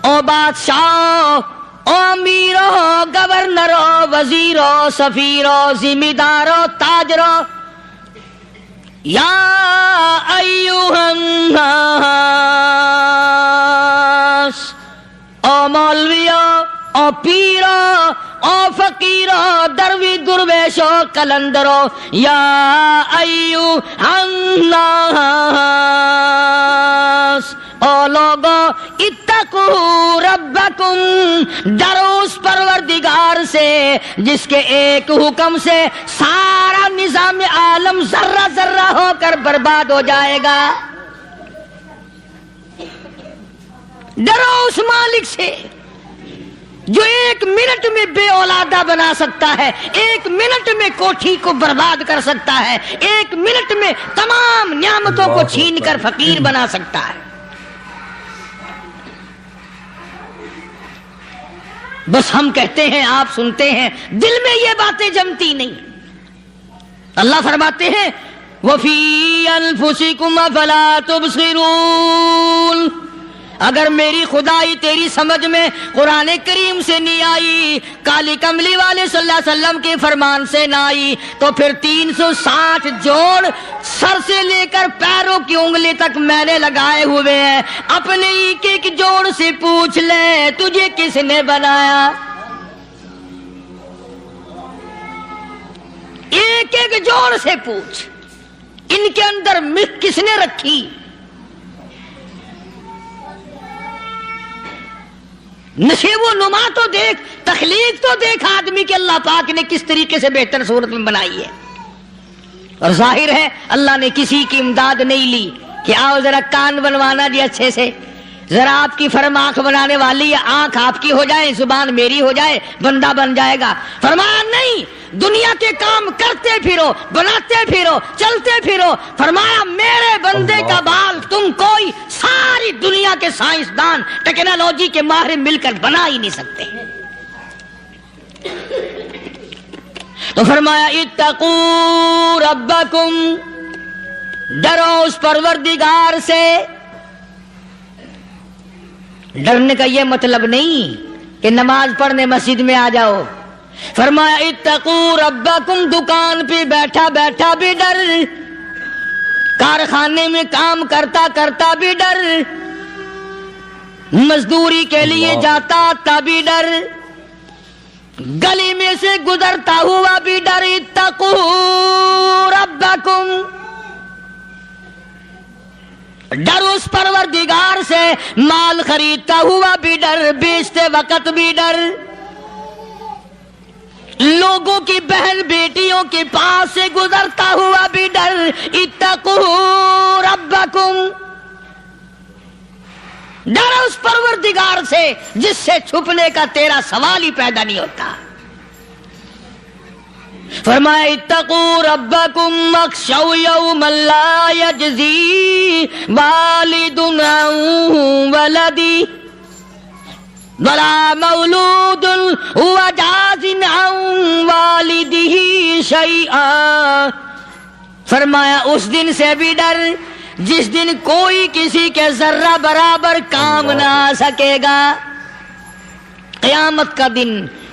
او بادشاہ، او امیرو، گورنرو، وزیرو، سفیرو، ذمہ دارو، تاجرو، یا ایھا الناس، او مولویو، او پیرو، او فقیرو، دروی درویشو، کلندرو، یا ایھا الناس، او لوگو، اتقوا ربکم، ڈرو اس پروردگار سے جس کے ایک حکم سے سارا نظام عالم ذرہ ذرہ ہو کر برباد ہو جائے گا۔ ڈرو اس مالک سے جو ایک منٹ میں بے اولادہ بنا سکتا ہے، ایک منٹ میں کوٹھی کو برباد کر سکتا ہے، ایک منٹ میں تمام نعمتوں کو چھین کر فقیر بنا سکتا ہے۔ بس ہم کہتے ہیں، آپ سنتے ہیں، دل میں یہ باتیں جمتی نہیں۔ اللہ فرماتے ہیں وَفِي أَنفُسِكُمْ أَفَلَا تُبْصِرُونَ، اگر میری خدائی تیری سمجھ میں قرآن کریم سے نہیں آئی، کالی کملی والے صلی اللہ علیہ وسلم کے فرمان سے نہ آئی، تو پھر 360 جوڑ سر سے لے کر پیروں کی انگلی تک میں نے لگائے ہوئے ہیں، اپنے ایک ایک جوڑ سے پوچھ لے تجھے کس نے بنایا؟ ایک ایک جوڑ سے پوچھ، ان کے اندر مکھ کس نے رکھی؟ نشیب و نما تو دیکھ، تخلیق تو دیکھ آدمی کے اللہ پاک نے کس طریقے سے بہتر صورت میں بنائی ہے۔ اور ظاہر ہے اللہ نے کسی کی امداد نہیں لی کہ آؤ ذرا کان بنوانا جی اچھے سے، ذرا آپ کی فرم آنکھ بنانے والی ہے، آنکھ آپ کی ہو جائے، زبان میری ہو جائے، بندہ بن جائے گا۔ فرمایا نہیں، دنیا کے کام کرتے پھرو، بناتے پھرو، چلتے پھرو۔ فرمایا میرے بندے کا بال تم کوئی ساری دنیا کے سائنسدان، ٹیکنالوجی کے ماہر مل کر بنا ہی نہیں سکتے۔ تو فرمایا اتقوا ربکم، ڈرو اس پروردگار سے۔ ڈرنے کا یہ مطلب نہیں کہ نماز پڑھنے مسجد میں آ جاؤ۔ فرمایا اتقوا ربکم، دکان پہ بیٹھا بیٹھا بھی ڈر، کارخانے میں کام کرتا کرتا بھی ڈر، مزدوری کے لیے جاتا تبھی ڈر، گلی میں سے گزرتا ہوا بھی ڈر۔ اتقوا ربکم، ڈر اس پروردگار سے، مال خریدتا ہوا بھی ڈر، بیچتے وقت بھی ڈر، لوگوں کی بہن بیٹیوں کے پاس سے گزرتا ہوا بھی ڈر۔ اتقوا ربکم، ڈر اس پروردگار سے جس سے چھپنے کا تیرا سوال ہی پیدا نہیں ہوتا۔ فرمایا اتقوا ربکم واخشوا یوما لا یجزی والد عن ولدہ ولا مولود هو جاز عن والدہ شیئا، فرمایا اس دن سے بھی ڈر جس دن کوئی کسی کے ذرہ برابر کام نہ آ سکے گا۔ قیامت کا دن،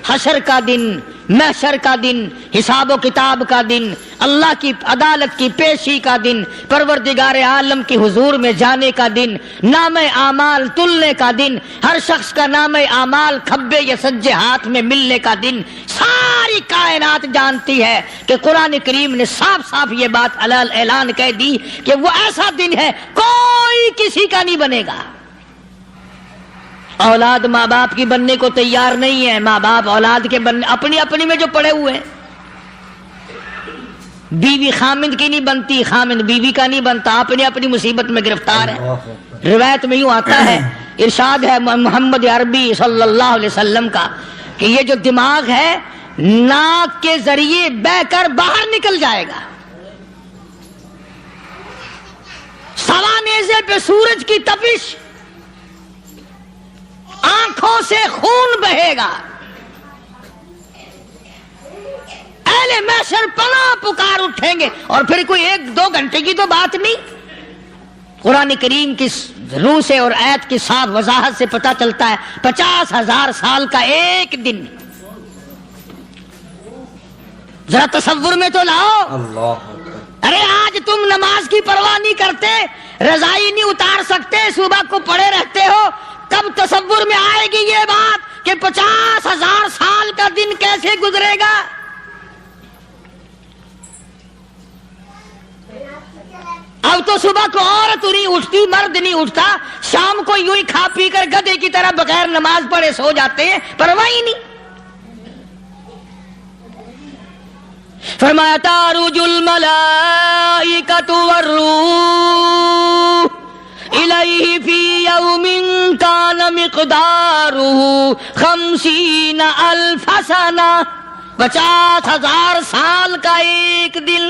حشر کا دن، محشر کا دن، حساب و کتاب کا دن، اللہ کی عدالت کی پیشی کا دن، پروردگار عالم کی حضور میں جانے کا دن، نام اعمال تلنے کا دن، ہر شخص کا نام اعمال کھبے یا سجے ہاتھ میں ملنے کا دن۔ ساری کائنات جانتی ہے کہ قرآن کریم نے صاف صاف یہ بات اعلان کہہ دی کہ وہ ایسا دن ہے کوئی کسی کا نہیں بنے گا۔ اولاد ماں باپ کی بننے کو تیار نہیں ہے، ماں باپ اولاد کے بننے اپنی اپنی میں جو پڑے ہوئے ہیں۔ بیوی خامند کی نہیں بنتی، خامند بیوی کا نہیں بنتا، اپنی اپنی مصیبت میں گرفتار ہے۔ روایت میں یوں آتا ہے، ارشاد ہے محمد عربی صلی اللہ علیہ وسلم کا کہ یہ جو دماغ ہے ناک کے ذریعے بہہ کر باہر نکل جائے گا، سوا نیزے پہ سورج کی تپش، آنکھوں سے خون بہے گا، اہل محشر پناہ پکار اٹھیں گے، اور پھر کوئی 1-2 گھنٹے کی تو بات نہیں۔ قرآن کریم کی روح سے اور آیت کی صاف وضاحت سے پتہ چلتا ہے 50,000 سال کا ایک دن۔ ذرا تصور میں تو لاؤ، اللہ، ارے آج تم نماز کی پرواہ نہیں کرتے، رضائی نہیں اتار سکتے، صبح کو پڑے رہتے ہو، کب تصور میں آئے گی یہ بات کہ 50,000 سال کا دن کیسے گزرے گا؟ اب تو صبح کو عورت نہیں اٹھتی، مرد نہیں اٹھتا، شام کو یوں ہی کھا پی کر گدھے کی طرح بغیر نماز پڑھے سو جاتے ہیں، پرواہ ہی نہیں۔ فرمایا تعرج الملائکۃ والروح الیہ فی یوم کان مقدارہ 50,000 سنہ، 50,000 سال کا ایک دن۔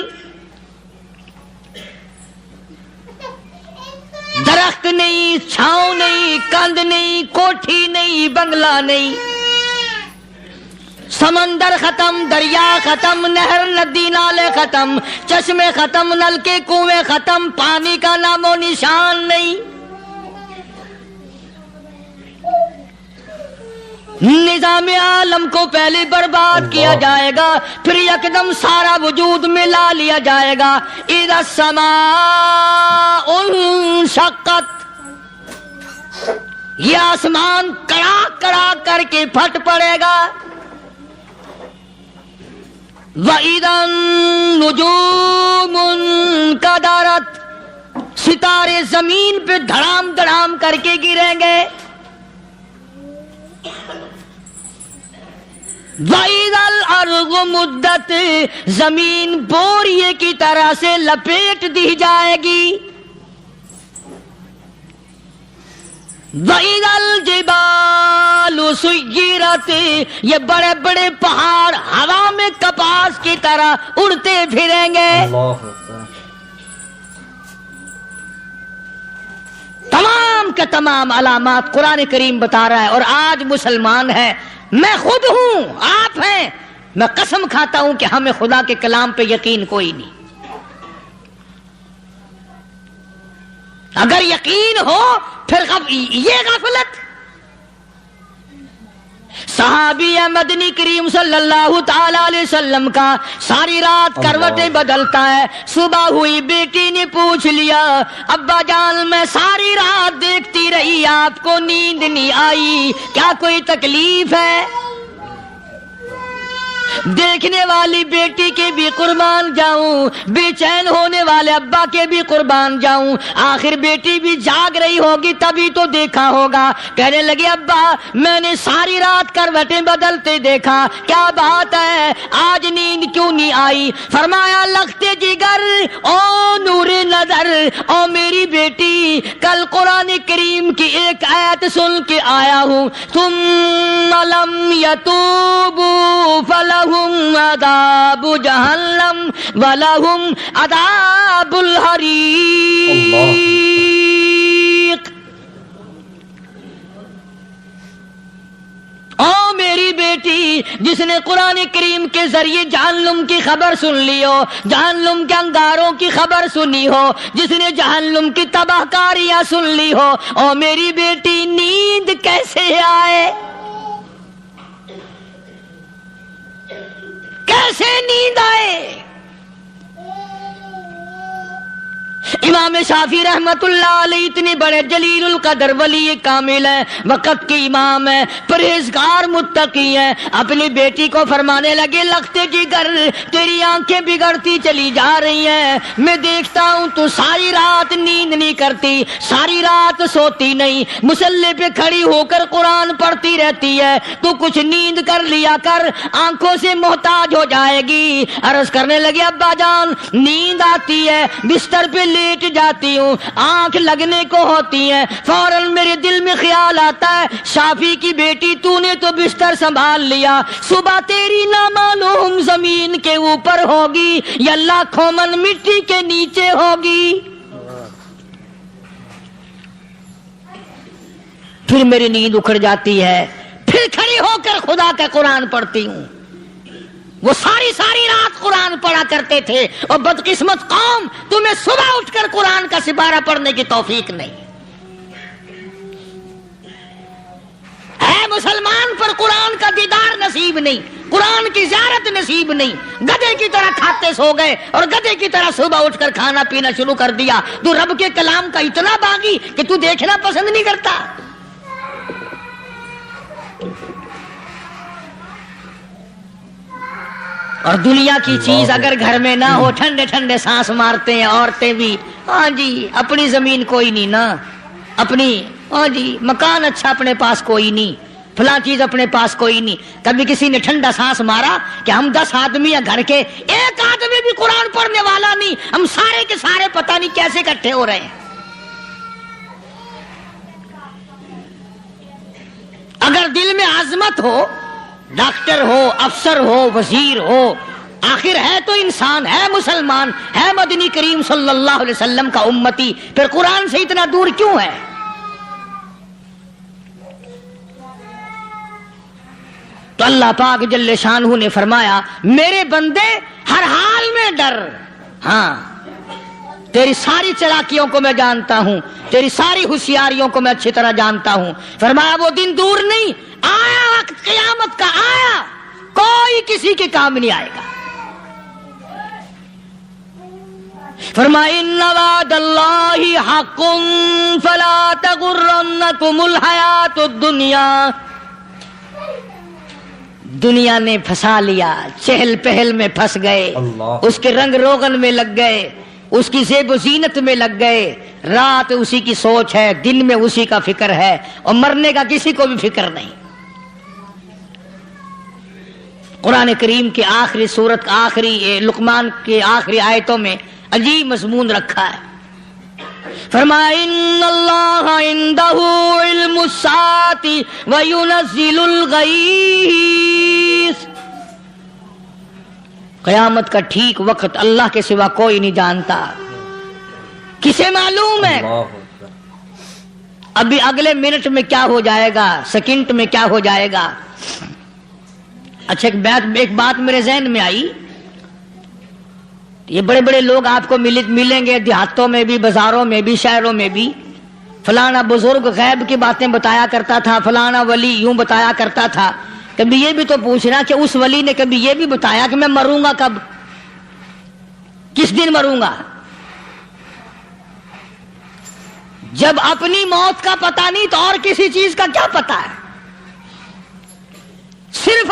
درخت نہیں، چھاؤں نہیں، کند نہیں، کوٹھی نہیں، بنگلہ نہیں، سمندر ختم، دریا ختم، نہر ندی نالے ختم، چشمے ختم، نلکے کنویں ختم، پانی کا نام و نشان نہیں۔ نظام عالم کو پہلے برباد کیا جائے گا، پھر یکدم سارا وجود ملا لیا جائے گا۔ اذا السماء انشقت، یہ آسمان کڑاک کڑاک کر کے پھٹ پڑے گا۔ وَإِذَا النُّجُومُ انْكَدَرَتْ، ستارے زمین پہ دھڑام دھڑام کر کے گریں گے۔ وَإِذَا الْأَرْضُ مُدَّتْ، زمین بوریے کی طرح سے لپیٹ دی جائے گی۔ وَإِذَا الْجِبَالُ سُيِّرَتْ، یہ بڑے بڑے پہاڑ ہوا میں کپاس کی طرح اڑتے پھریں گے۔ اللہ اکبر۔ تمام کے تمام علامات قرآن کریم بتا رہا ہے، اور آج مسلمان ہے، میں خود ہوں، آپ ہیں، میں قسم کھاتا ہوں کہ ہمیں خدا کے کلام پہ یقین کوئی نہیں۔ اگر یقین ہو پھر یہ غفلت۔ صحابی مدنی کریم صلی اللہ تعالی علیہ وسلم کا ساری رات کروٹیں بدلتا ہے، صبح ہوئی بیٹی نے پوچھ لیا، ابا جان میں ساری رات دیکھتی رہی، آپ کو نیند نہیں آئی، کیا کوئی تکلیف ہے؟ دیکھنے والی بیٹی کے بھی قربان جاؤں، بے چین ہونے والے ابا کے بھی قربان جاؤں، آخر بیٹی بھی جاگ رہی ہوگی تبھی تو دیکھا ہوگا۔ کہنے لگے ابا میں نے ساری رات کروٹیں بدلتے دیکھا، کیا بات ہے آج نیند کیوں نہیں آئی؟ فرمایا لختے جگر او نور نظر او میری بیٹی، کل قرآن کریم کی ایک آیت سن کے آیا ہوں، ثم لم یتوبوا فلہم عذاب جہنم ولہم عذاب الحریق۔ او میری بیٹی، جس نے قرآن کریم کے ذریعے جہنم کی خبر سن لی ہو، جہنم کے انگاروں کی خبر سنی ہو، جس نے جہنم کی تباہ کاریاں سن لی ہو، او میری بیٹی نیند کیسے آئے؟ کیسے نیند آئے؟ امام شافعی رحمت اللہ علیہ اتنے بڑے جلیل القدر ولی کامل ہیں، وقت کے امام ہیں، پرہیزگار متقی ہیں، اپنی بیٹی کو فرمانے لگے لختے جگر تیری آنکھیں بگڑتی چلی جا رہی ہیں، میں دیکھتا ہوں تو ساری رات نیند نہیں کرتی، ساری رات سوتی نہیں، مصلی پہ کھڑی ہو کر قرآن پڑھتی رہتی ہے، تو کچھ نیند کر لیا کر، آنکھوں سے محتاج ہو جائے گی۔ عرض کرنے لگے ابا جان نیند آتی ہے، بستر پہ لیٹ جاتی ہوں، آنکھ لگنے کو ہوتی ہے، فوراً میرے دل میں خیال آتا ہے شافی کی بیٹی تو نے تو بستر سنبھال لیا، صبح تیری نامعلوم زمین کے اوپر ہوگی یا لاکھوں من مٹی کے نیچے ہوگی۔ پھر میری نیند اکھڑ جاتی ہے، پھر کھڑی ہو کر خدا کا قرآن پڑھتی ہوں۔ وہ ساری رات قرآن پڑھا کرتے تھے، اور بدقسمت قوم تمہیں صبح اٹھ کر قرآن کا سپارہ پڑھنے کی توفیق نہیں۔ اے مسلمان پر قرآن کا دیدار نصیب نہیں، قرآن کی زیارت نصیب نہیں، گدھے کی طرح کھاتے سو گئے اور گدھے کی طرح صبح اٹھ کر کھانا پینا شروع کر دیا۔ تو رب کے کلام کا اتنا باغی کہ تو دیکھنا پسند نہیں کرتا۔ اور دنیا کی چیز اگر گھر میں نہ ہو، ٹھنڈے ٹھنڈے سانس مارتے ہیں عورتیں بھی، ہاں جی اپنی زمین کوئی نہیں نا، اپنی ہاں جی مکان اچھا اپنے پاس کوئی نہیں، فلاں چیز اپنے پاس کوئی نہیں۔ کبھی کسی نے ٹھنڈا سانس مارا کہ ہم 10 آدمی ہیں گھر کے، ایک آدمی بھی قرآن پڑھنے والا نہیں، ہم سارے کے سارے پتہ نہیں کیسے اکٹھے ہو رہے ہیں۔ اگر دل میں عظمت ہو، ڈاکٹر ہو، افسر ہو، وزیر ہو، آخر ہے تو انسان، ہے مسلمان، ہے مدنی کریم صلی اللہ علیہ وسلم کا امتی، پھر قرآن سے اتنا دور کیوں ہے؟ تو اللہ پاک جل شانہ نے فرمایا میرے بندے ہر حال میں ڈر، ہاں تیری ساری چلاکیوں کو میں جانتا ہوں، تیری ساری ہوشیاریوں کو میں اچھی طرح جانتا ہوں۔ فرمایا وہ دن دور نہیں، آیا وقت قیامت کا، آیا، کوئی کسی کے کام نہیں آئے گا۔ فرمایا ان وعد اللہ حق فلا تغرنکم الحیات الدنیا۔ دنیا نے پھنسا لیا، چہل پہل میں پھنس گئے، اس کے رنگ روغن میں لگ گئے، اس کی زیب و زینت میں لگ گئے، رات اسی کی سوچ ہے، دن میں اسی کا فکر ہے، اور مرنے کا کسی کو بھی فکر نہیں۔ قرآن کریم کے آخری سورت آخری لقمان کے آخری آیتوں میں عجیب مضمون رکھا ہے۔ فرمایا ان اللہ عندہ علم الساعۃ وینزل الغیث۔ قیامت کا ٹھیک وقت اللہ کے سوا کوئی نہیں جانتا، کسے معلوم ہے؟ ابھی اگلے منٹ میں کیا ہو جائے گا، سیکنڈ میں کیا ہو جائے گا۔ اچھا ایک بات میرے ذہن میں آئی، یہ بڑے بڑے لوگ آپ کو ملیں گے دیہاتوں میں بھی، بازاروں میں بھی، شہروں میں بھی، فلانا بزرگ غیب کی باتیں بتایا کرتا تھا، فلانا ولی یوں بتایا کرتا تھا۔ کبھی یہ بھی تو پوچھنا کہ اس ولی نے کبھی یہ بھی بتایا کہ میں مروں گا کب، کس دن مروں گا؟ جب اپنی موت کا پتہ نہیں تو اور کسی چیز کا کیا پتہ ہے؟ صرف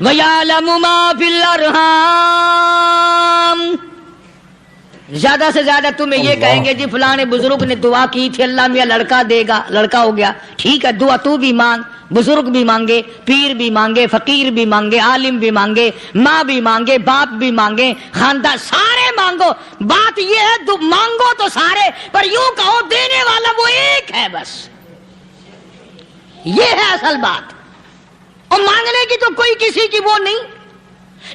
وَيَعْلَمُ مَا فِي الْأَرْحَامِ. زیادہ سے زیادہ تمہیں یہ کہیں گے جی فلاں بزرگ نے دعا کی تھی اللہ میاں لڑکا دے گا، لڑکا ہو گیا، ٹھیک ہے دعا تو بھی مانگ، بزرگ بھی مانگے، پیر بھی مانگے، فقیر بھی مانگے، عالم بھی مانگے، ماں بھی مانگے، باپ بھی مانگے، خاندان سارے مانگو. بات یہ ہے مانگو تو سارے، پر یوں کہو دینے والا وہ ایک ہے بس. یہ ہے اصل بات. اور مانگنے کی تو کوئی کسی کی وہ نہیں.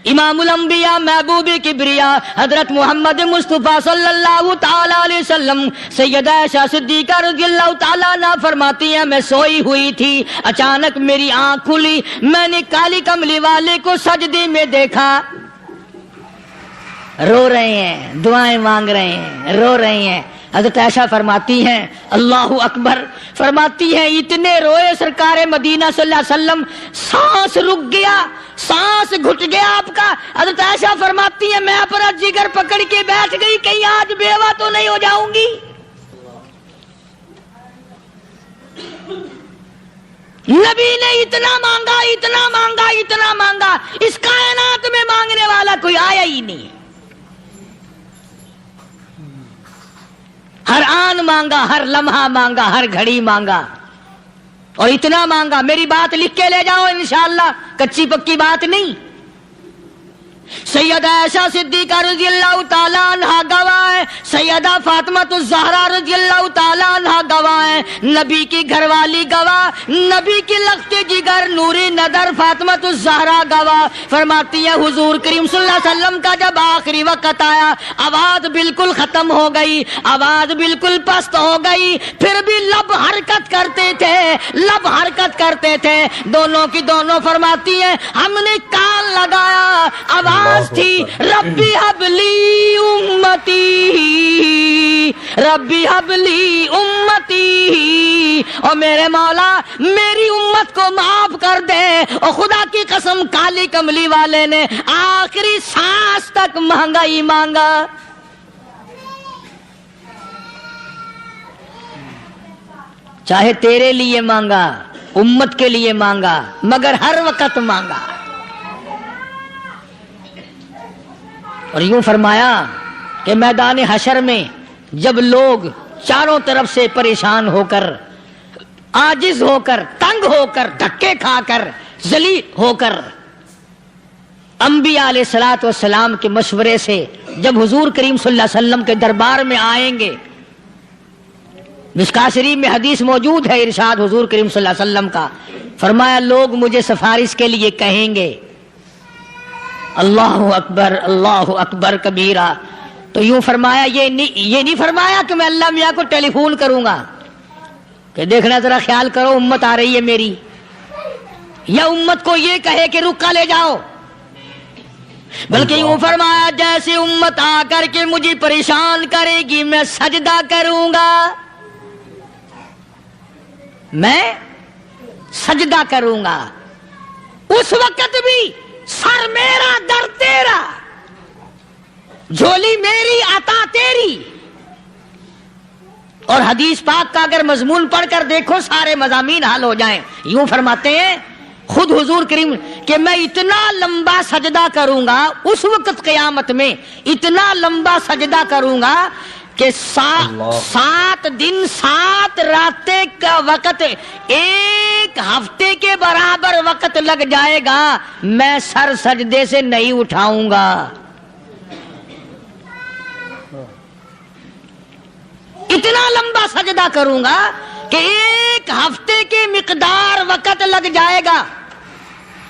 امام الانبیاء محبوب کبریا حضرت محمد مصطفیٰ صلی اللہ تعالی علیہ وسلم سیدہ عائشہ صدیقہ رضی اللہ تعالیٰ عنہ فرماتی ہیں میں سوئی ہوئی تھی، اچانک میری آنکھ کھلی، میں نے کالی کملی والے کو سجدے میں دیکھا، رو رہے ہیں، دعائیں مانگ رہے ہیں، رو رہے ہیں. حضرت عائشہ فرماتی ہیں اللہ اکبر، فرماتی ہیں اتنے روئے سرکار مدینہ صلی اللہ علیہ وسلم، سانس رک گیا، سانس گھٹ گیا آپ کا. حضرت عائشہ فرماتی ہیں میں اپنا جگر پکڑ کے بیٹھ گئی، کہیں آج بیوہ تو نہیں ہو جاؤں گی. نبی نے اتنا مانگا، اتنا مانگا، اتنا مانگا، اس کائنات میں مانگنے والا کوئی آیا ہی نہیں. ہر آن مانگا، ہر لمحہ مانگا، ہر گھڑی مانگا، اور اتنا مانگا. میری بات لکھ کے لے جاؤ انشاءاللہ، کچی پکی بات نہیں. سیدہ عائشہ صدیقہ رضی اللہ تعالیٰ عنہ گواہ ہے، سیدہ فاطمہ الزہرا رضی اللہ تعالیٰ عنہ گواہ ہے، نبی کی گھر والی گواہ، نبی کی لخت جگر نوری نظر فاطمہ الزہرا گواہ. فرماتی ہے حضور کریم صلی اللہ علیہ وسلم کا جب آخری وقت آیا، آواز بالکل ختم ہو گئی، آواز بالکل پست ہو گئی، پھر بھی لب حرکت کرتے تھے، لب حرکت کرتے تھے، دونوں کی دونوں. فرماتی ہیں ہم نے کان لگایا، آواز تھی ربی حبلی امتی، ربی حبلی امتی، اور میرے مولا میری امت کو معاف کر دے. اور خدا کی قسم کالی کملی والے نے آخری سانس تک مانگا ہی مانگا. چاہے تیرے لیے مانگا، امت کے لیے مانگا، مگر ہر وقت مانگا. اور یوں فرمایا کہ میدان حشر میں جب لوگ چاروں طرف سے پریشان ہو کر، عاجز ہو کر، تنگ ہو کر، دھکے کھا کر، ذلیل ہو کر انبیاء علیہ الصلوۃ والسلام کے مشورے سے جب حضور کریم صلی اللہ علیہ وسلم کے دربار میں آئیں گے، مشکاۃ شریف میں حدیث موجود ہے، ارشاد حضور کریم صلی اللہ علیہ وسلم کا، فرمایا لوگ مجھے سفارش کے لیے کہیں گے اللہ اکبر، اللہ اکبر کبیرہ. تو یوں فرمایا یہ نہیں فرمایا کہ میں اللہ میاں کو ٹیلی فون کروں گا کہ دیکھنا ذرا خیال کرو امت آ رہی ہے میری، یا امت کو یہ کہے کہ رکا لے جاؤ، بلکہ یوں فرمایا جیسے امت آ کر کے مجھے پریشان کرے گی میں سجدہ کروں گا، میں سجدہ کروں گا. اس وقت بھی سر میرا در تیرا، جھولی میری عطا تیری. اور حدیث پاک کا اگر مضمون پڑھ کر دیکھو سارے مضامین حل ہو جائیں. یوں فرماتے ہیں خود حضور کریم کہ میں اتنا لمبا سجدہ کروں گا اس وقت قیامت میں، اتنا لمبا سجدہ کروں گا کہ 7 دن 7 راتیں کا وقت ایک ہفتے کے برابر وقت لگ جائے گا، میں سر سجدے سے نہیں اٹھاؤں گا. اتنا لمبا سجدہ کروں گا کہ ایک ہفتے کے مقدار وقت لگ جائے گا.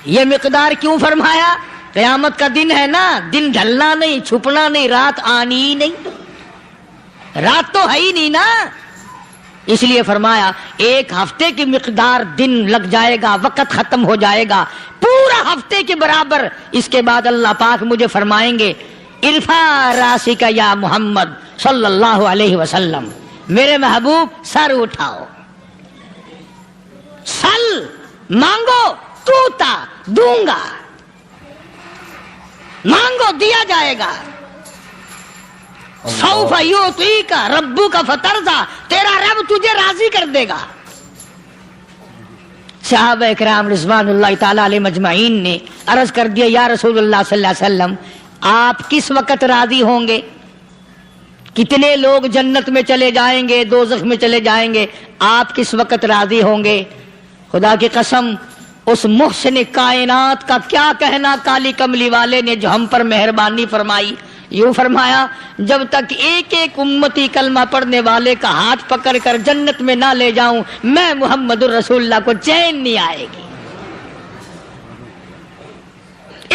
یہ مقدار کیوں فرمایا؟ قیامت کا دن ہے نا، دن ڈھلنا نہیں، چھپنا نہیں، رات آنی ہی نہیں، رات تو ہے ہی نہیں نا، اس لیے فرمایا ایک ہفتے کی مقدار دن لگ جائے گا، وقت ختم ہو جائے گا پورا ہفتے کے برابر. اس کے بعد اللہ پاک مجھے فرمائیں گے ارفع راسک یا محمد صلی اللہ علیہ وسلم، میرے محبوب سر اٹھاؤ، سل مانگو توتا دوں گا، مانگو دیا جائے گا. سوف یعطیک ربک فترضی، تیرا رب تجھے راضی کر دے گا. صحابہ کرام رضوان اللہ تعالی علیہ مجمعین نے عرض کر دیا یا رسول اللہ صلی اللہ علیہ وسلم آپ کس وقت راضی ہوں گے؟ کتنے لوگ جنت میں چلے جائیں گے، دوزخ میں چلے جائیں گے، آپ کس وقت راضی ہوں گے؟ خدا کی قسم اس محسن کائنات کا کیا کہنا کالی کملی والے نے جو ہم پر مہربانی فرمائی. یوں فرمایا جب تک ایک ایک امتی کلمہ پڑھنے والے کا ہاتھ پکڑ کر جنت میں نہ لے جاؤں میں محمد الرسول اللہ کو چین نہیں آئے گی.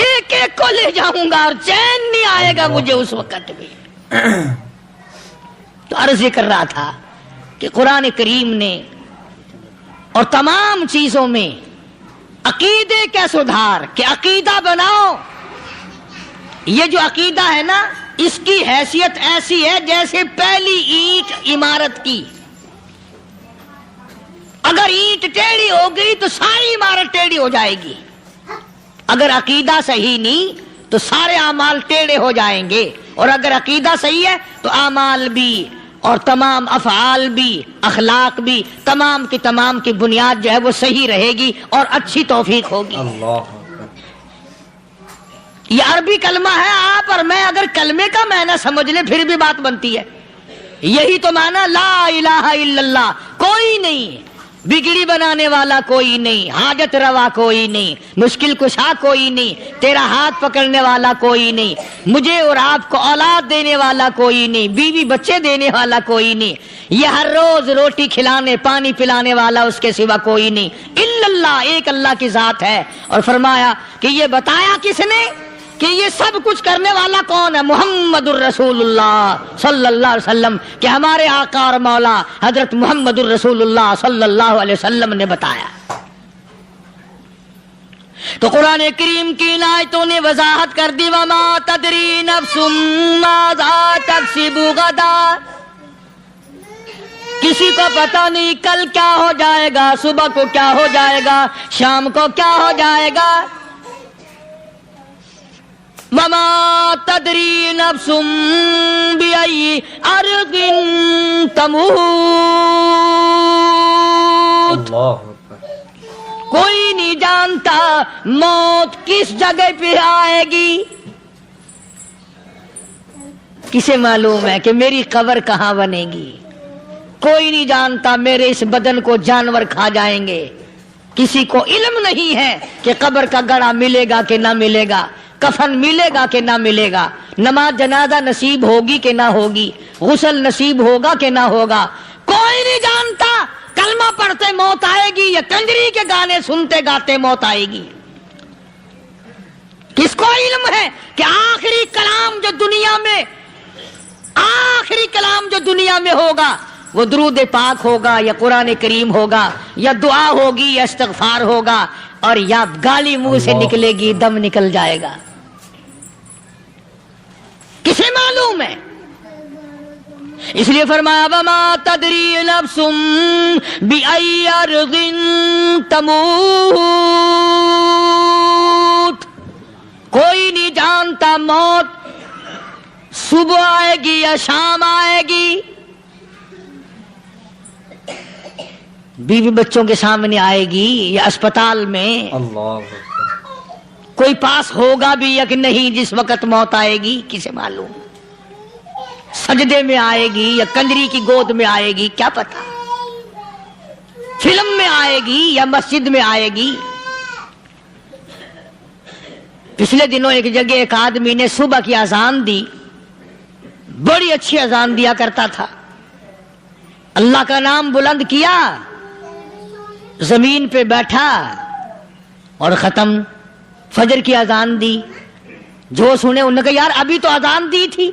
ایک ایک کو لے جاؤں گا اور چین نہیں آئے گا مجھے اس وقت بھی. تو عرض یہ کر رہا تھا کہ قرآن کریم نے اور تمام چیزوں میں عقیدے کا سدھار کہ عقیدہ بناؤ. یہ جو عقیدہ ہے نا اس کی حیثیت ایسی ہے جیسے پہلی اینٹ عمارت کی. اگر اینٹ ٹیڑھی ہو گئی تو ساری عمارت ٹیڑھی ہو جائے گی. اگر عقیدہ صحیح نہیں تو سارے اعمال ٹیڑھے ہو جائیں گے. اور اگر عقیدہ صحیح ہے تو اعمال بھی اور تمام افعال بھی اخلاق بھی تمام کی بنیاد جو ہے وہ صحیح رہے گی اور اچھی توفیق ہوگی. اللہ یہ عربی کلمہ ہے. آپ اور میں اگر کلمے کا معنی سمجھ لیں پھر بھی بات بنتی ہے. یہی تو معنی لا الہ الا اللہ. کوئی نہیں بگڑی بنانے والا کوئی نہیں، حاجت روا کوئی نہیں، مشکل کشا کوئی نہیں، تیرا ہاتھ پکڑنے والا کوئی نہیں، مجھے اور آپ کو اولاد دینے والا کوئی نہیں، بیوی بچے دینے والا کوئی نہیں، یہ ہر روز روٹی کھلانے پانی پلانے والا اس کے سوا کوئی نہیں الا اللہ. ایک اللہ کی ذات ہے. اور فرمایا کہ یہ بتایا کس نے کہ یہ سب کچھ کرنے والا کون ہے؟ محمد الرسول اللہ صلی اللہ علیہ وسلم، کہ ہمارے آقا اور مولا حضرت محمد الرسول اللہ صلی اللہ علیہ وسلم نے بتایا. تو قرآن کریم کی ان آیتوں نے وضاحت کر دی وما تدری نفس ماذا تکسب غدا. کسی کو پتہ نہیں کل کیا ہو جائے گا، صبح کو کیا ہو جائے گا، شام کو کیا ہو جائے گا. وما تدری نفس بأي أرض تموت. کوئی نہیں جانتا موت کس جگہ پہ آئے گی. کسے معلوم ہے کہ میری قبر کہاں بنے گی؟ کوئی نہیں جانتا میرے اس بدن کو جانور کھا جائیں گے. کسی کو علم نہیں ہے کہ قبر کا گڑھا ملے گا کہ نہ ملے گا، کفن ملے گا کہ نہ ملے گا، نماز جنازہ نصیب ہوگی کہ نہ ہوگی، غسل نصیب ہوگا کہ نہ ہوگا. کوئی نہیں جانتا کلمہ پڑھتے موت آئے گی یا کنجری کے گانے سنتے گاتے موت آئے گی. کس کو علم ہے کہ آخری کلام جو دنیا میں ہوگا وہ درود پاک ہوگا یا قرآن کریم ہوگا یا دعا ہوگی یا استغفار ہوگا اور یا گالی منہ سے نکلے گی، دم نکل جائے گا. کسے معلوم ہے؟ اس لیے فرمایا وما تدری نفس بأي أرض تموت. کوئی نہیں جانتا موت صبح آئے گی یا شام آئے گی، بیوی بچوں کے سامنے آئے گی یا اسپتال میں. اللہ کوئی پاس ہوگا بھی یا کہ نہیں جس وقت موت آئے گی کسے معلوم. سجدے میں آئے گی یا کنجری کی گود میں آئے گی کیا پتا. فلم میں آئے گی یا مسجد میں آئے گی. پچھلے دنوں ایک جگہ ایک آدمی نے صبح کی اذان دی، بڑی اچھی اذان دیا کرتا تھا، اللہ کا نام بلند کیا، زمین پہ بیٹھا اور ختم. فجر کی اذان دی، جو سنے انہوں نے کہا یار ابھی تو اذان دی تھی.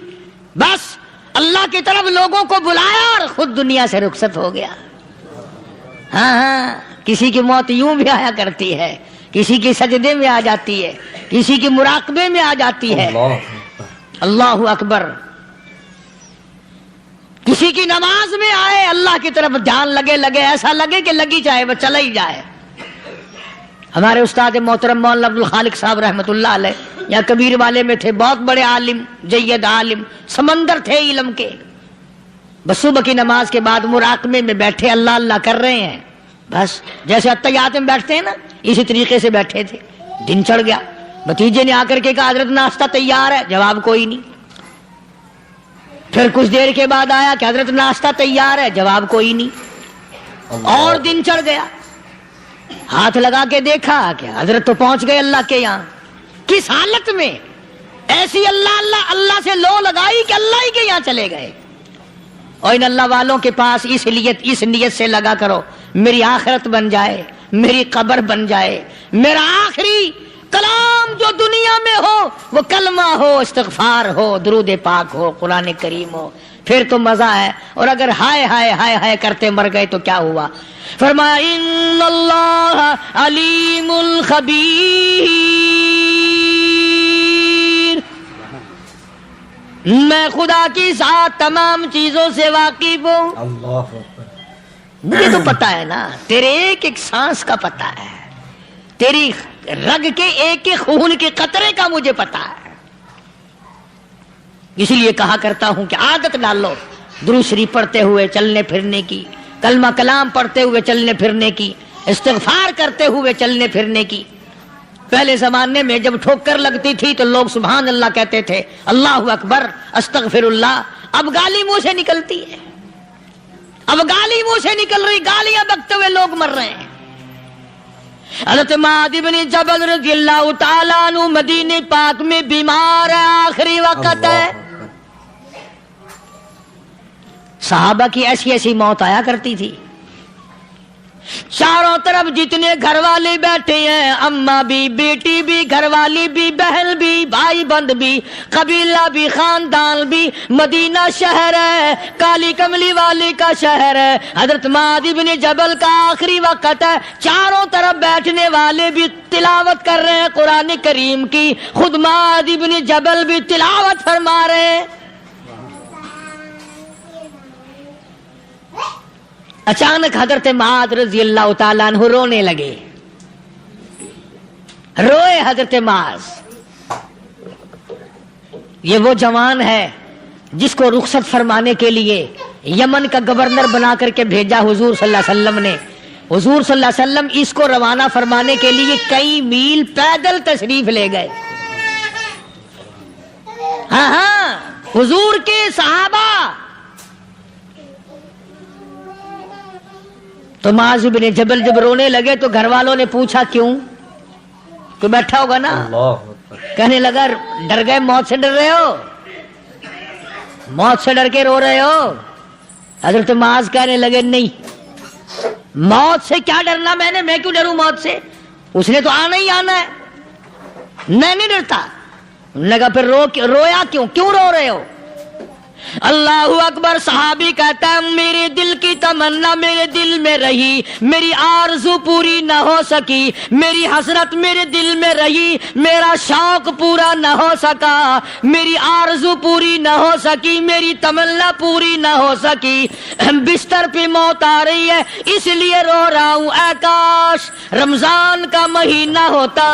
بس اللہ کی طرف لوگوں کو بلایا اور خود دنیا سے رخصت ہو گیا. ہاں کسی کی موت یوں بھی آیا کرتی ہے، کسی کی سجدے میں آ جاتی ہے، کسی کی مراقبے میں آ جاتی ہے. اللہ اکبر. کسی کی نماز میں آئے، اللہ کی طرف دھیان لگے ایسا لگے کہ لگی جائے وہ چلا ہی جائے. ہمارے استاد محترم مولانا عبد الخالق صاحب رحمۃ اللہ علیہ یا کبیر والے میں تھے، بہت بڑے عالم، جید عالم، سمندر تھے علم کے. بس صبح کی نماز کے بعد مراقبے میں بیٹھے اللہ اللہ کر رہے ہیں. بس جیسے اتحیات میں بیٹھتے ہیں نا اسی طریقے سے بیٹھے تھے. دن چڑھ گیا. بھتیجے نے آ کر کے کہا حضرت ناشتہ تیار ہے، جواب کوئی نہیں۔ پھر کچھ دیر کے بعد آیا کہ حضرت ناشتہ تیار ہے، جواب کوئی نہیں۔ اور دن چڑھ گیا، ہاتھ لگا کے دیکھا کہ حضرت تو پہنچ گئے اللہ کے یہاں۔ کس حالت میں؟ ایسی اللہ اللہ اللہ سے لو لگائی کہ اللہ ہی کے یہاں چلے گئے۔ اور ان اللہ والوں کے پاس اس نیت سے لگا کرو، میری آخرت بن جائے، میری قبر بن جائے، میرا آخری کلام جو دنیا میں ہو وہ کلمہ ہو، استغفار ہو، درود پاک ہو، قرآن کریم ہو، پھر تو مزہ ہے۔ اور اگر ہائے ہائے ہائے ہائے کرتے مر گئے تو کیا ہوا؟ فرمایا ان اللہ علیم خبیر، میں خدا کی ذات تمام چیزوں سے واقف ہوں۔ اللہ مجھے تو پتا ہے نا، تیرے ایک ایک سانس کا پتا ہے، تیری رگ کے ایک ایک خون کے قطرے کا مجھے پتا ہے۔ اسی لیے کہا کرتا ہوں کہ عادت ڈال لو درود شریف پڑھتے ہوئے چلنے پھرنے کی، کلمہ کلام پڑھتے ہوئے چلنے پھرنے کی، استغفار کرتے ہوئے چلنے پھرنے کی۔ پہلے زمانے میں جب ٹھوکر لگتی تھی تو لوگ سبحان اللہ کہتے تھے، اللہ اکبر، استغفر اللہ۔ اب گالی منہ سے نکلتی ہے، اب گالی منہ سے نکل رہی، گالیاں بکتے ہوئے لوگ مر رہے ہیں۔ حضرت معاذ بن جبل رضی اللہ تعالیٰ عنہ مدینے پاک میں بیمار ہے، آخری وقت ہے۔ صحابہ کی ایسی ایسی موت آیا کرتی تھی، چاروں طرف جتنے گھر والے بیٹھے ہیں، اماں بھی، بیٹی بھی، گھر والی بھی، بہن بھی، بھائی بند بھی، قبیلہ بھی، خاندان بھی، مدینہ شہر ہے، کالی کملی والے کا شہر ہے، حضرت معاذ بن جبل کا آخری وقت ہے۔ چاروں طرف بیٹھنے والے بھی تلاوت کر رہے ہیں قرآن کریم کی، خود معاذ بن جبل بھی تلاوت فرما رہے ہیں۔ اچانک حضرت معاذ رضی اللہ تعالیٰ عنہ رونے لگے، روئے حضرت معاذ۔ یہ وہ جوان ہے جس کو رخصت فرمانے کے لیے یمن کا گورنر بنا کر کے بھیجا حضور صلی اللہ علیہ وسلم نے۔ حضور صلی اللہ علیہ وسلم اس کو روانہ فرمانے کے لیے کئی میل پیدل تشریف لے گئے۔ ہاں حضور کے صحابہ تو معاذ بن جبل جب رونے لگے تو گھر والوں نے پوچھا کیوں؟ کوئی بیٹھا ہوگا نا، کہنے لگا ڈر گئے، موت سے ڈر رہے ہو، موت سے ڈر کے رو رہے ہو؟ حضرت معاذ کہنے لگے نہیں، موت سے کیا ڈرنا، میں کیوں ڈروں موت سے، اس نے تو آنا ہی آنا ہے، میں نہیں ڈرتا۔ انہوں نے کہا پھر رویا کیوں رو رہے ہو؟ اللہ اکبر۔ صحابی کہتا ہے میرے دل کی تمنا میرے دل میں رہی، میری آرزو پوری نہ ہو سکی، میری حسرت میرے دل میں رہی، میرا شوق پورا نہ ہو سکا، میری آرزو پوری نہ ہو سکی، میری تمنا پوری نہ ہو سکی، بستر پہ موت آ رہی ہے اس لیے رو رہا ہوں۔ اے کاش رمضان کا مہینہ ہوتا،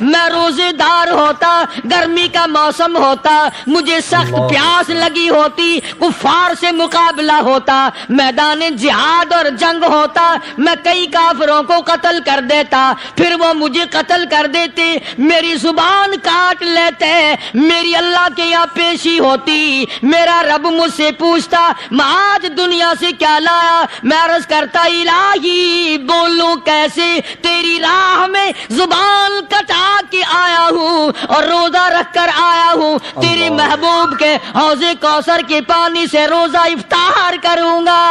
میں روزے دار ہوتا، گرمی کا موسم ہوتا، مجھے سخت پیاس لگی ہوتی، کفار سے مقابلہ ہوتا، میدان جہاد اور جنگ ہوتا، میں کئی کافروں کو قتل کر دیتا، پھر وہ مجھے قتل کر دیتے، میری زبان کاٹ لیتے، میری اللہ کے یہاں پیشی ہوتی، میرا رب مجھ سے پوچھتا معاذ دنیا سے کیا لایا؟ میں عرض کرتا الہی بولوں کیسے، تیری راہ میں زبان کٹا کے آیا ہوں اور روزہ رکھ کر آیا ہوں، تیرے محبوب کے حوض کوثر کے پانی سے روزہ افطار کروں گا۔